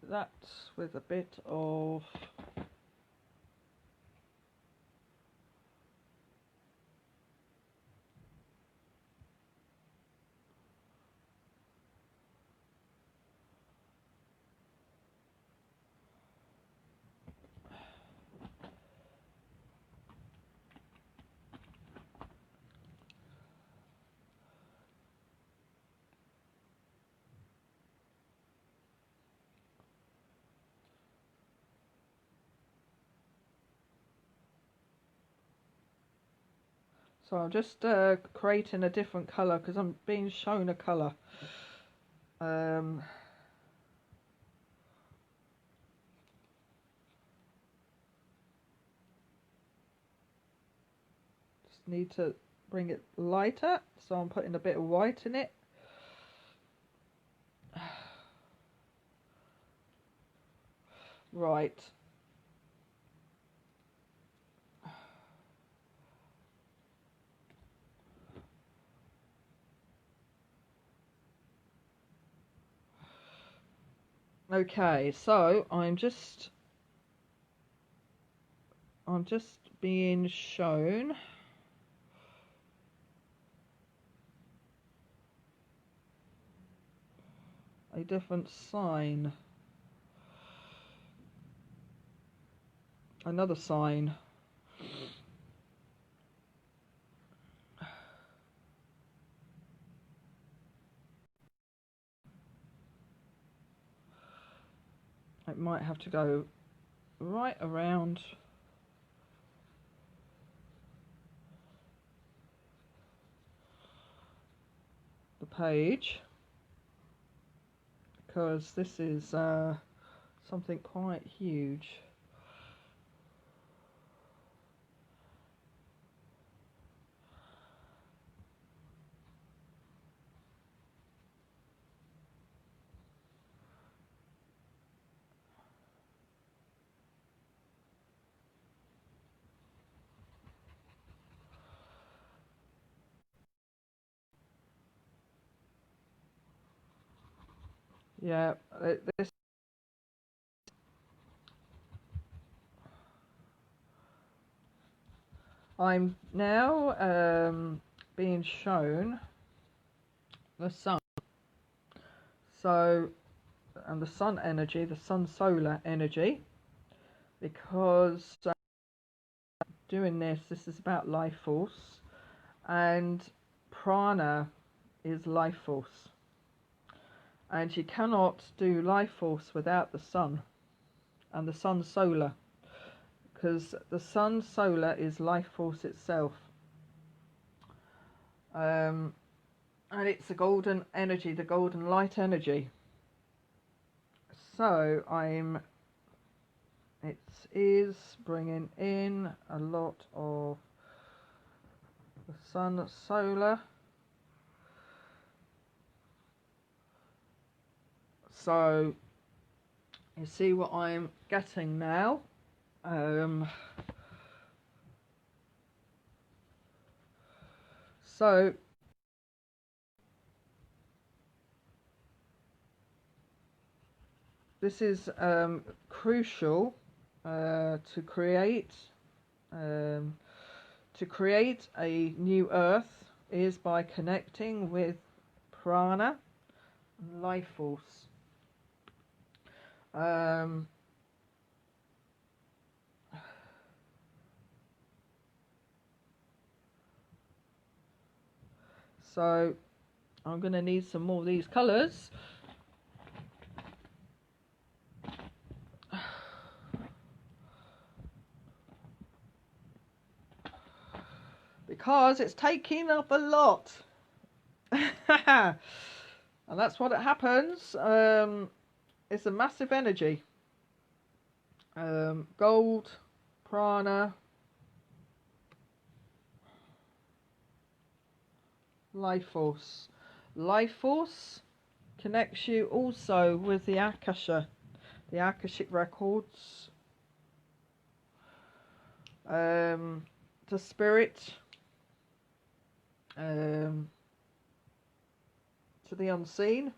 That with a bit of so I'm just creating a different colour because I'm being shown a colour. Just need to bring it lighter, so I'm putting a bit of white in it. Right. Okay, so I'm just being shown a different sign. Another sign. It might have to go right around the page, because this is something quite huge. Yeah, this. I'm now being shown the sun. So, and the sun energy, the sun solar energy, because doing this is about life force, and prana is life force. And you cannot do life force without the sun and the sun solar, because the sun solar is life force itself. And it's the golden energy, the golden light energy. So it is bringing in a lot of the sun solar. So you see what I'm getting now. So this is crucial to create a new earth is by connecting with prana, life force. So I'm going to need some more of these colours. Because it's taking up a lot. And that's what it happens. It's a massive energy. Gold, prana, life force. Life force connects you also with the Akasha, the Akashic records, to spirit, to the unseen.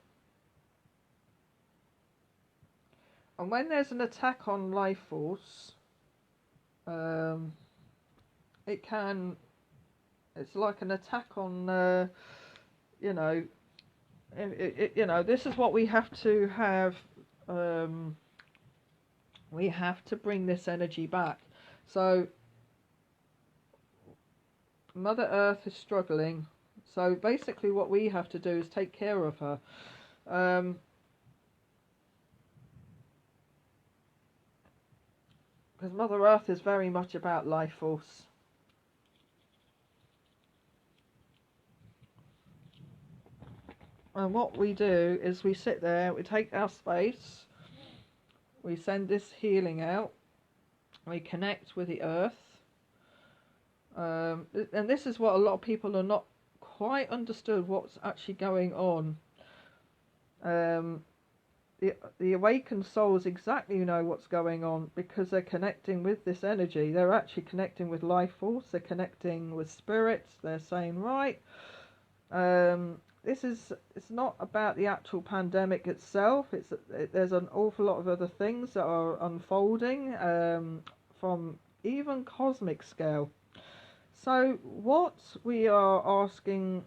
And when there's an attack on life force, it's like an attack on, you know, this is what we have to have. We have to bring this energy back. So Mother Earth is struggling. So basically what we have to do is take care of her. Because Mother Earth is very much about life force. And what we do is we sit there, we take our space, we send this healing out, we connect with the earth. And this is what a lot of people are not quite understood what's actually going on. The awakened souls exactly know what's going on because they're connecting with this energy. They're actually connecting with life force, they're connecting with spirits, they're saying, right, it's not about the actual pandemic itself. There's an awful lot of other things that are unfolding from even cosmic scale. So what we are asking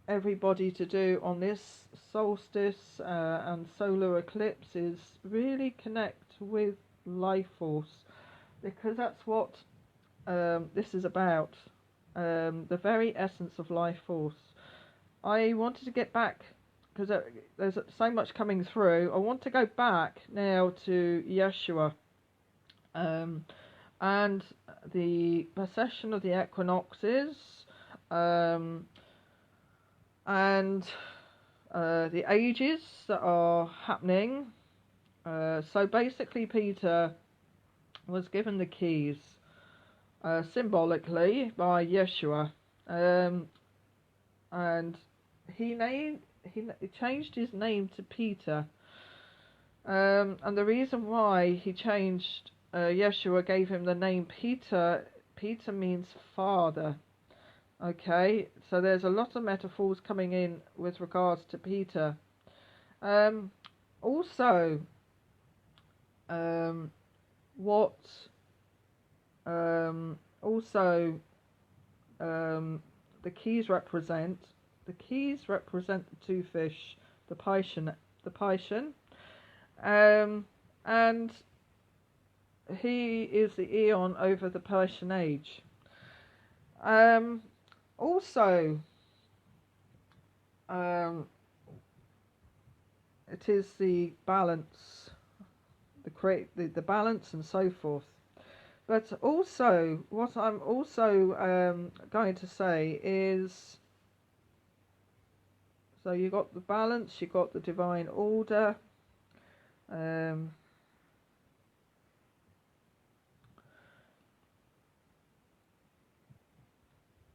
everybody to do on this solstice and solar eclipse is really connect with life force, because that's what this is about, the very essence of life force. I wanted to get back because there's so much coming through. I want to go back now to Yeshua, and the precession of the equinoxes, and the ages that are happening. So basically, Peter was given the keys symbolically by Yeshua, and he changed his name to Peter, and the reason why he changed, Yeshua gave him the name Peter. Peter means father. Okay, so there's a lot of metaphors coming in with regards to Peter. Also, what also the keys represent. The keys represent the two fish, the Pisces, and he is the eon over the Persian age. Also, it is the balance, the balance and so forth. But also, what I'm also going to say is, so you got the balance, you got the divine order.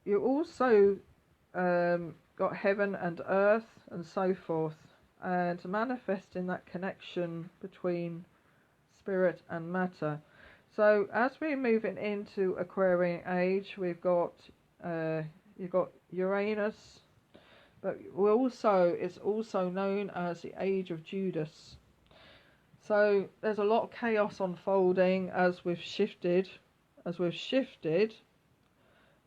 You also got heaven and earth and so forth, and manifesting that connection between spirit and matter. So as we're moving into Aquarian age, we've got you've got Uranus, but it's also known as the age of Judas. So there's a lot of chaos unfolding as we've shifted,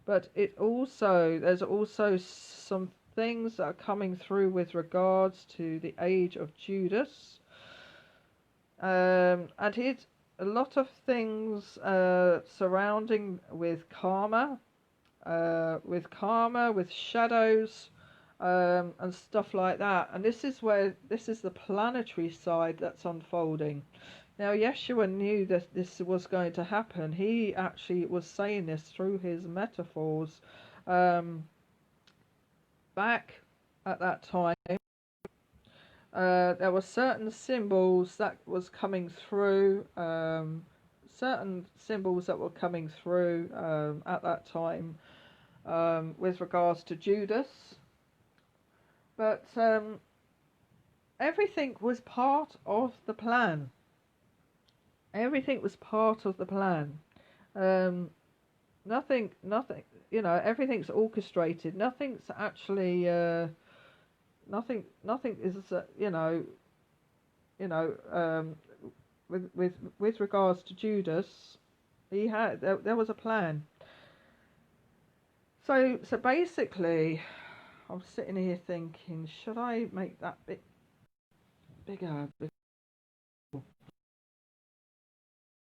but there's also some things that are coming through with regards to the age of Judas, and it's a lot of things surrounding with karma, with shadows, and stuff like that. And this is the planetary side that's unfolding. Now, Yeshua knew that this was going to happen. He actually was saying this through his metaphors back at that time. There were certain symbols that was coming through, at that time with regards to Judas. But everything was part of the plan. Everything was part of the plan. Nothing, everything's orchestrated. Nothing's actually, nothing is, with regards to Judas, there was a plan. So basically, I'm sitting here thinking, should I make that bit bigger?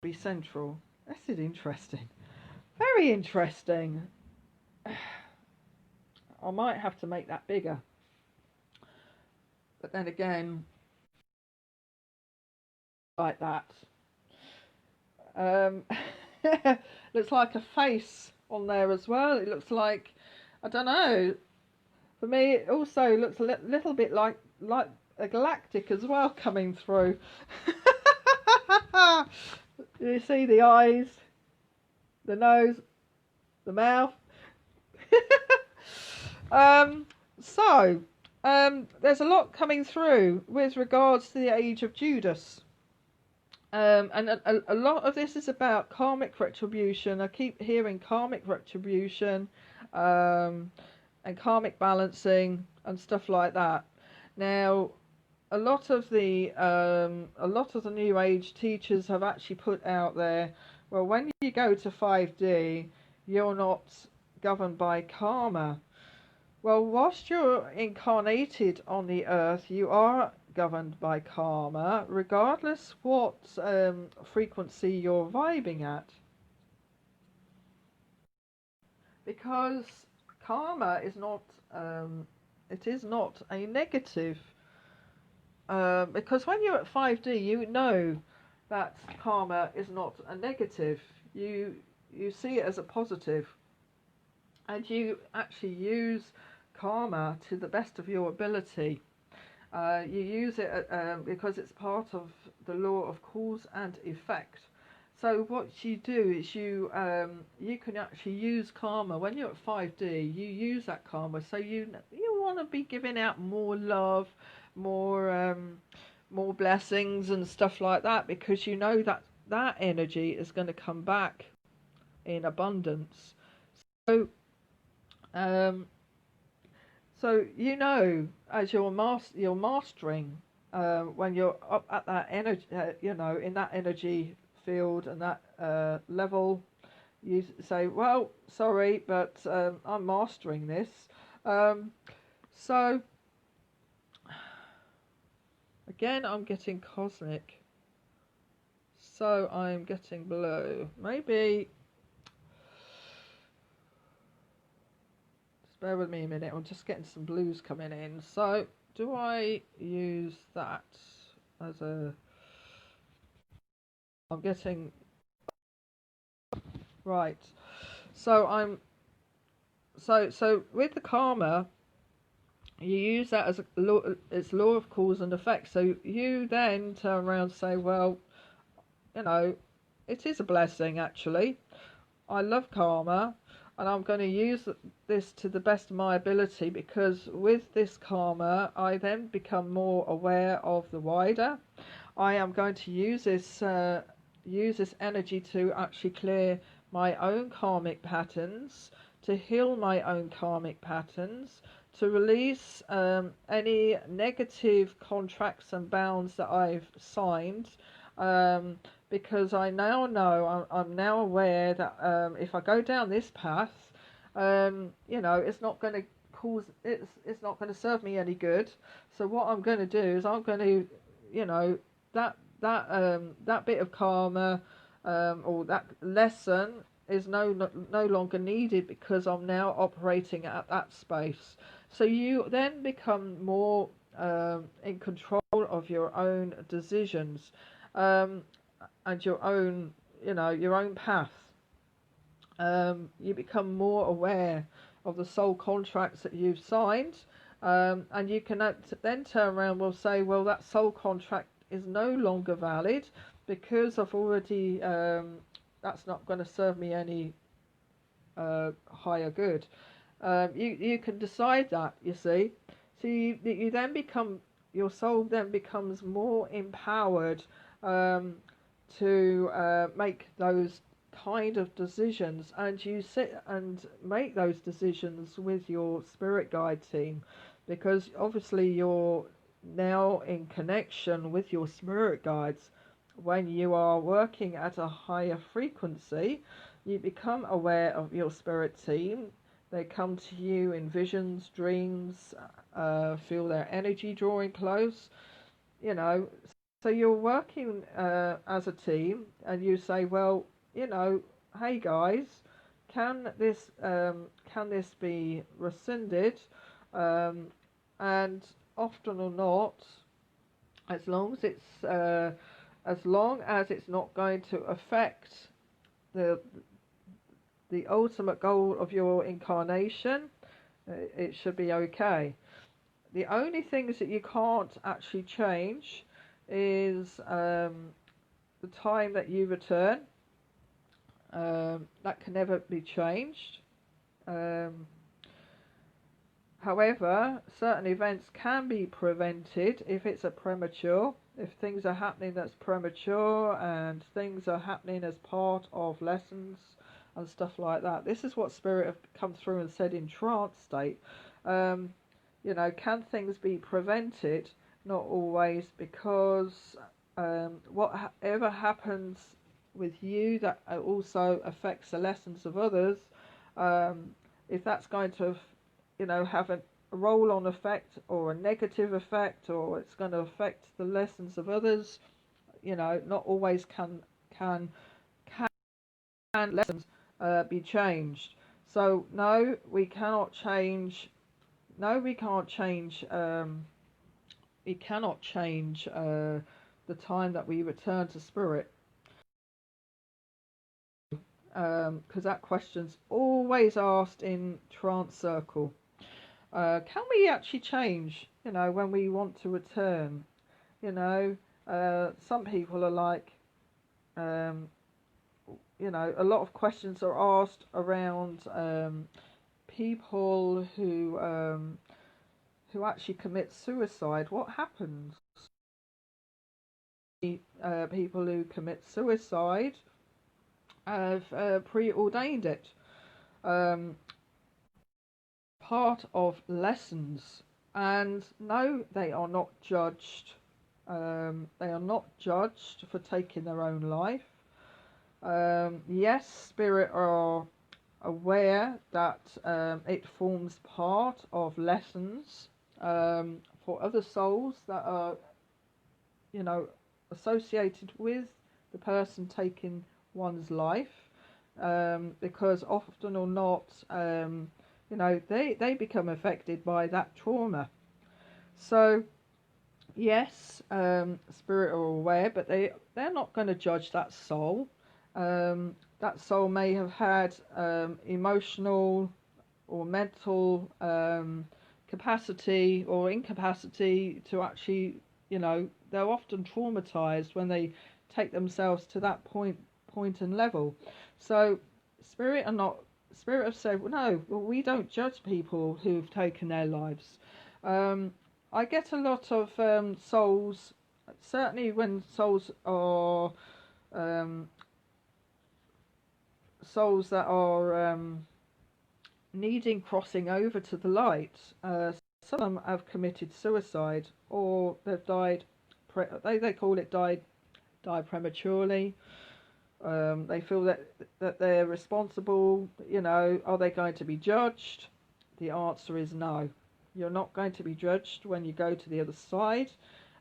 Be central. This is interesting. Very interesting. I might have to make that bigger. But then again, like that. Looks like a face on there as well. It looks like, I don't know. For me, it also looks a little bit like a galactic as well coming through. You see the eyes, the nose, the mouth. There's a lot coming through with regards to the age of Judas. And a lot of this is about karmic retribution. I keep hearing karmic retribution, and karmic balancing and stuff like that. Now, a lot of the New Age teachers have actually put out there, well, when you go to 5D, you're not governed by karma. Well, whilst you're incarnated on the earth, you are governed by karma, regardless what frequency you're vibing at. Because karma is not, it is not a negative because when you're at 5D, you know that karma is not a negative. You see it as a positive, and you actually use karma to the best of your ability. You use it because it's part of the law of cause and effect. So what you do is you can actually use karma when you're at 5D. You use that karma, so you want to be giving out more love, more blessings and stuff like that, because you know that that energy is going to come back in abundance. So um, so you know, as you're mastering, when you're up at that energy, in that energy field and that level, you say, "Well, sorry, but I'm mastering this." So again, I'm getting cosmic. So I'm getting blue. Maybe. Bear with me a minute, I'm just getting some blues coming in. So, do I use that as a... I'm getting... Right. So, So, with the karma, you use that as a law, it's law of cause and effect. So, you then turn around and say, well, it is a blessing, actually. I love karma. And I'm going to use this to the best of my ability, because with this karma, I then become more aware of the wider. I am going to use this energy to actually clear my own karmic patterns, to heal my own karmic patterns, to release any negative contracts and bounds that I've signed. Because I now know, I'm now aware that if I go down this path, it's not going to it's not going to serve me any good. So what I'm going to do is I'm going to, that bit of karma or that lesson is no longer needed, because I'm now operating at that space. So you then become more in control of your own decisions. And your own, your own path. You become more aware of the soul contracts that you've signed, and you can then turn around and say, well, that soul contract is no longer valid, because I've already, that's not going to serve me any higher good. You can decide that, you see. So you then become, your soul then becomes more empowered to make those kind of decisions, and you sit and make those decisions with your spirit guide team, because obviously you're now in connection with your spirit guides. When you are working at a higher frequency, you become aware of your spirit team. They come to you in visions, dreams, feel their energy drawing close, So you're working as a team, and you say, well, hey guys, can this be rescinded? And often or not, as long as it's not going to affect the ultimate goal of your incarnation, it should be okay. The only things that you can't actually change is the time that you return. That can never be changed. However, certain events can be prevented if it's a premature. If things are happening that's premature, and things are happening as part of lessons and stuff like that. This is what Spirit have come through and said in trance state. Can things be prevented? Not always, because whatever happens with you that also affects the lessons of others, if that's going to have a roll-on effect or a negative effect, or it's going to affect the lessons of others, not always can lessons be changed. So no, we can't change it cannot change the time that we return to spirit, because that question's always asked in trance circle. Can we actually change, when we want to return? Some people are like, a lot of questions are asked around people who actually commit suicide. What happens? People who commit suicide have preordained it. Part of lessons, and no, they are not judged. They are not judged for taking their own life. Yes, spirit are aware that it forms part of lessons for other souls that are, associated with the person taking one's life, because often or not, they become affected by that trauma. So yes, spirit are aware, but they're not going to judge that soul. That soul may have had emotional or mental capacity or incapacity to actually, they're often traumatized when they take themselves to that point and level. So spirit have said, well, no, we don't judge people who've taken their lives. I get a lot of souls, certainly when souls are souls that are needing crossing over to the light. Some of them have committed suicide, or they've died. They call it die prematurely. They feel that they're responsible. Are they going to be judged? The answer is no. You're not going to be judged when you go to the other side.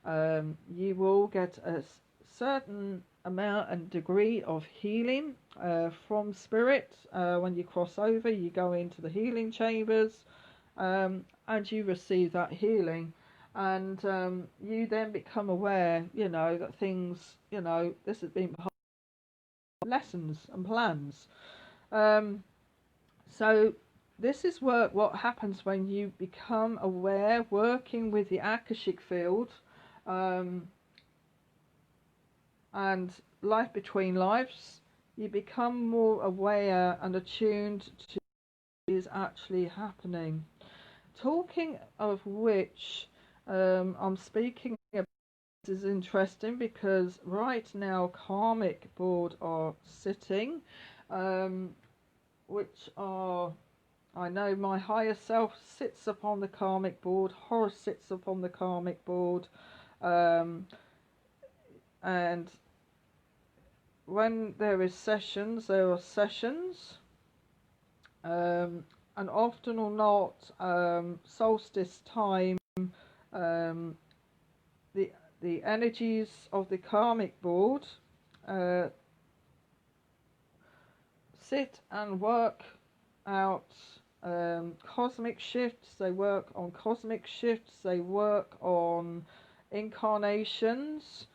You will get a certain amount and degree of healing from spirit. When you cross over, you go into the healing chambers, and you receive that healing, and you then become aware, that things, this has been part of lessons and plans. So this is what happens when you become aware, working with the Akashic field, and life between lives. You become more aware and attuned to what is actually happening. Talking of which, I'm speaking about, this is interesting because right now karmic board are sitting, which are, I know my higher self sits upon the karmic board, Horus sits upon the karmic board, and when there are sessions, and often or not, solstice time, the energies of the karmic board sit and work out cosmic shifts. They work on cosmic shifts. They work on incarnations.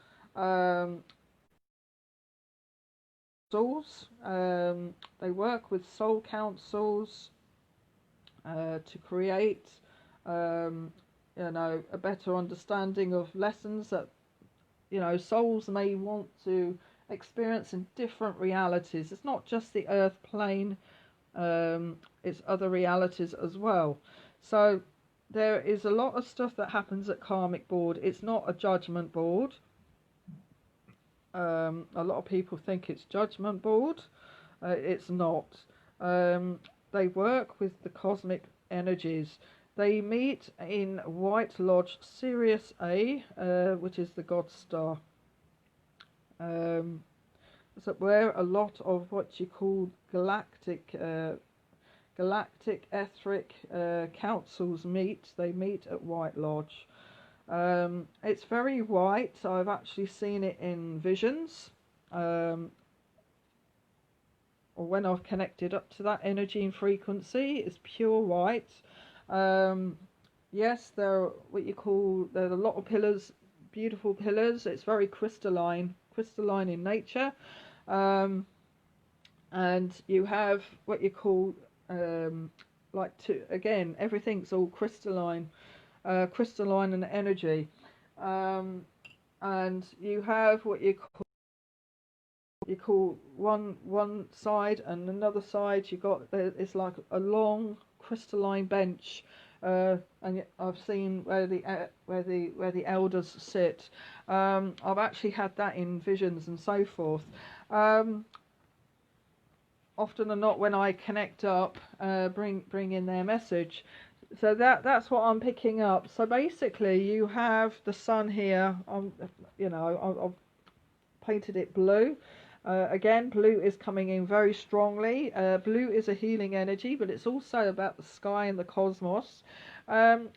Souls. They work with soul councils to create, a better understanding of lessons that, souls may want to experience in different realities. It's not just the earth plane, it's other realities as well. So there is a lot of stuff that happens at karmic board. It's not a judgment board. A lot of people think it's judgment board. It's not. They work with the cosmic energies. They meet in White Lodge Sirius A, which is the God Star. So where a lot of what you call galactic etheric councils meet. They meet at White Lodge. It's very white. I've actually seen it in visions, or when I've connected up to that energy and frequency. It's pure white. yes, they're what you call, there are a lot of pillars, beautiful pillars. It's very crystalline in nature. Um, and you have what you call, like, again, everything's all crystalline, crystalline and energy. Um, and you have what you call one side, and another side you got, it's like a long crystalline bench, and I've seen where the elders sit. I've actually had that in visions and so forth. Often or not, when I connect up, bring in their message. So that's what I'm picking up. So basically, you have the sun here. I've painted it blue. Again, blue is coming in very strongly. Blue is a healing energy, but it's also about the sky and the cosmos.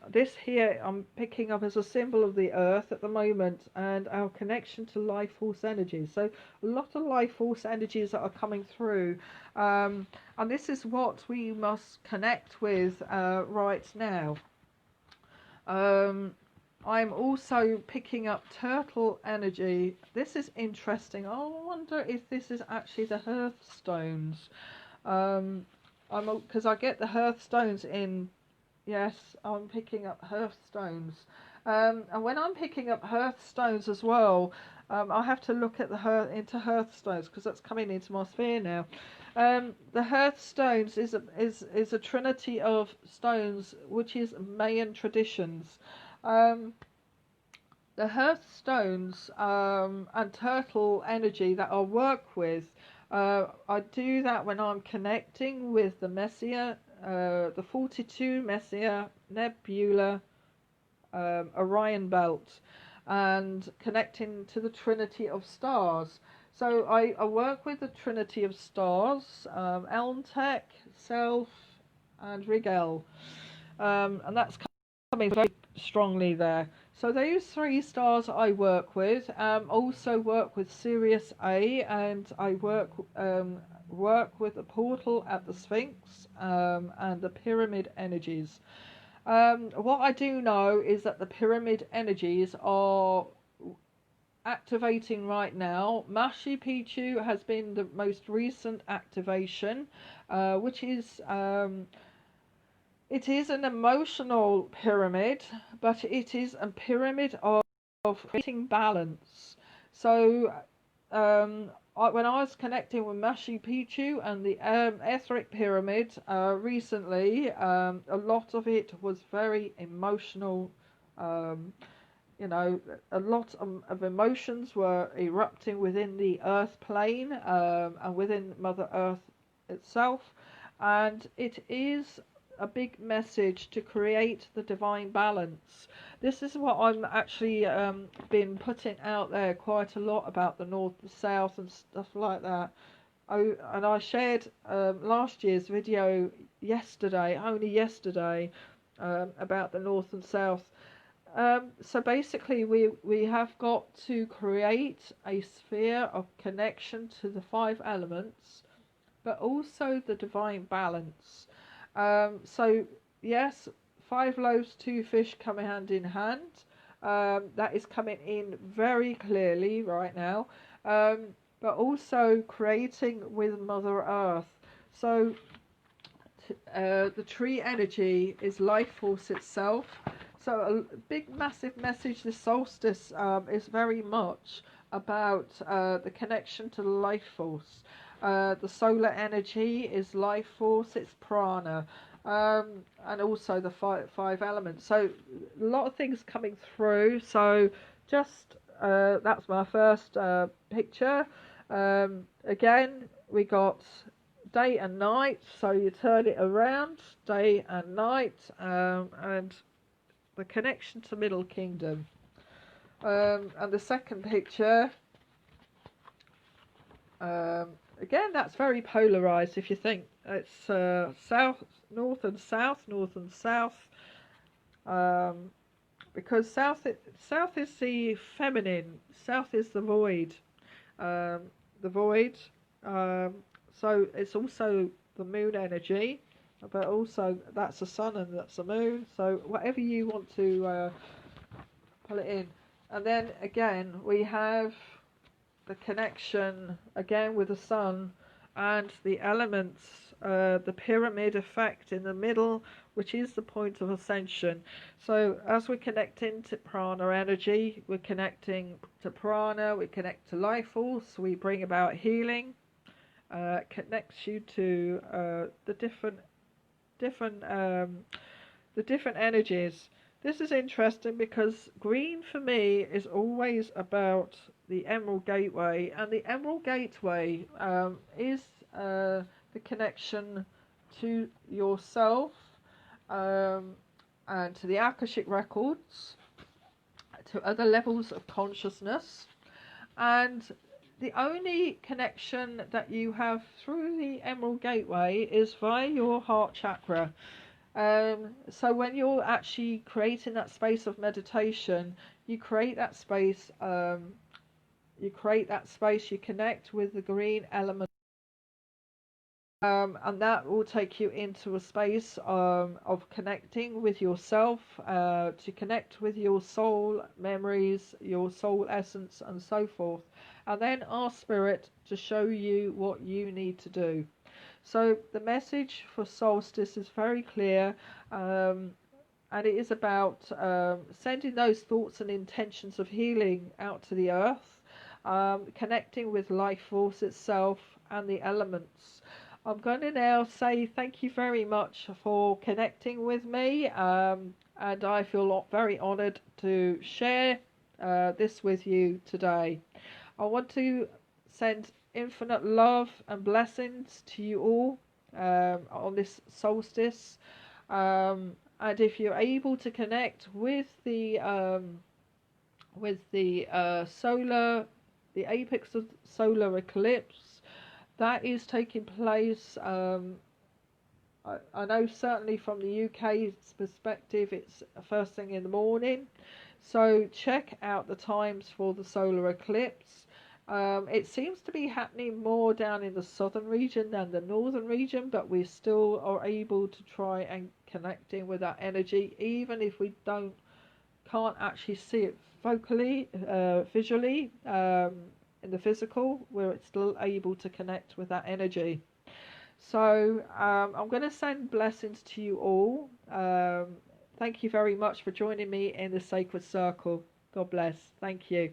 This here I'm picking up as a symbol of the earth at the moment, and our connection to life force energies. So a lot of life force energies that are coming through, and this is what we must connect with right now. I'm also picking up turtle energy. This is interesting. I wonder if this is actually the hearthstones. Because I get the hearthstones in. Yes, I'm picking up hearthstones. And when I'm picking up hearthstones as well, I have to look at into hearthstones, because that's coming into my sphere now. The hearthstones is a trinity of stones, which is Mayan traditions. The hearthstones and turtle energy that I work with, I do that when I'm connecting with the Messiah, the 42 Messiah Nebula, Orion Belt, and connecting to the Trinity of Stars. So I work with the Trinity of Stars, Elmtech, Self, and Rigel, and that's coming very strongly there. So those three stars I work with. Also work with Sirius A, and I work with the portal at the Sphinx, and the pyramid energies. What I do know is that the pyramid energies are activating right now. Machu Picchu has been the most recent activation, which is it is an emotional pyramid, but it is a pyramid of creating balance. So when I was connecting with Machu Picchu and the etheric pyramid recently, a lot of it was very emotional. A lot of emotions were erupting within the earth plane, and within Mother Earth itself, and it is a big message to create the divine balance. This is what I'm actually been putting out there quite a lot about the north, the south, and stuff like that. Oh, and I shared last year's video only yesterday, about the north and south. So basically, we have got to create a sphere of connection to the 5 elements, but also the divine balance. So yes, 5 loaves, 2 fish come hand in hand. That is coming in very clearly right now. But also creating with Mother Earth. So the tree energy is life force itself. So a big massive message this solstice is very much about the connection to the life force. The solar energy is life force, it's prana, and also the five elements. So a lot of things coming through. So just that's my first picture. Again, we got day and night, so you turn it around, day and night, and the connection to Middle Kingdom. And the second picture, again, that's very polarized. If you think it's south, north and south, because south is the feminine, south is the void, so it's also the moon energy. but also that's the sun and that's the moon. So whatever you want to pull it in. And then again, we have the connection again with the sun and the elements, the pyramid effect in the middle, which is the point of ascension. So as we connect into prana energy, we're connecting to prana, we connect to life force, we bring about healing, connects you to the different the different energies. This is interesting because green for me is always about the Emerald Gateway, and the Emerald Gateway is the connection to yourself, and to the Akashic records, to other levels of consciousness, and the only connection that you have through the Emerald Gateway is via your heart chakra. So when you're actually creating that space of meditation, you create that space, you connect with the green element, and that will take you into a space of connecting with yourself, to connect with your soul memories, your soul essence, and so forth. And then ask Spirit to show you what you need to do. So the message for solstice is very clear, and it is about sending those thoughts and intentions of healing out to the earth, connecting with life force itself and the elements. I'm going to now say thank you very much for connecting with me, and I feel very honoured to share this with you today. I want to send infinite love and blessings to you all on this solstice, and if you're able to connect with the apex of solar eclipse that is taking place, I know certainly from the UK's perspective it's first thing in the morning, so check out the times for the solar eclipse. It seems to be happening more down in the southern region than the northern region, but we still are able to try and connect in with that energy, even if we can't actually see it visually, in the physical, we're still able to connect with that energy. So I'm going to send blessings to you all. Thank you very much for joining me in the sacred circle. God bless. Thank you.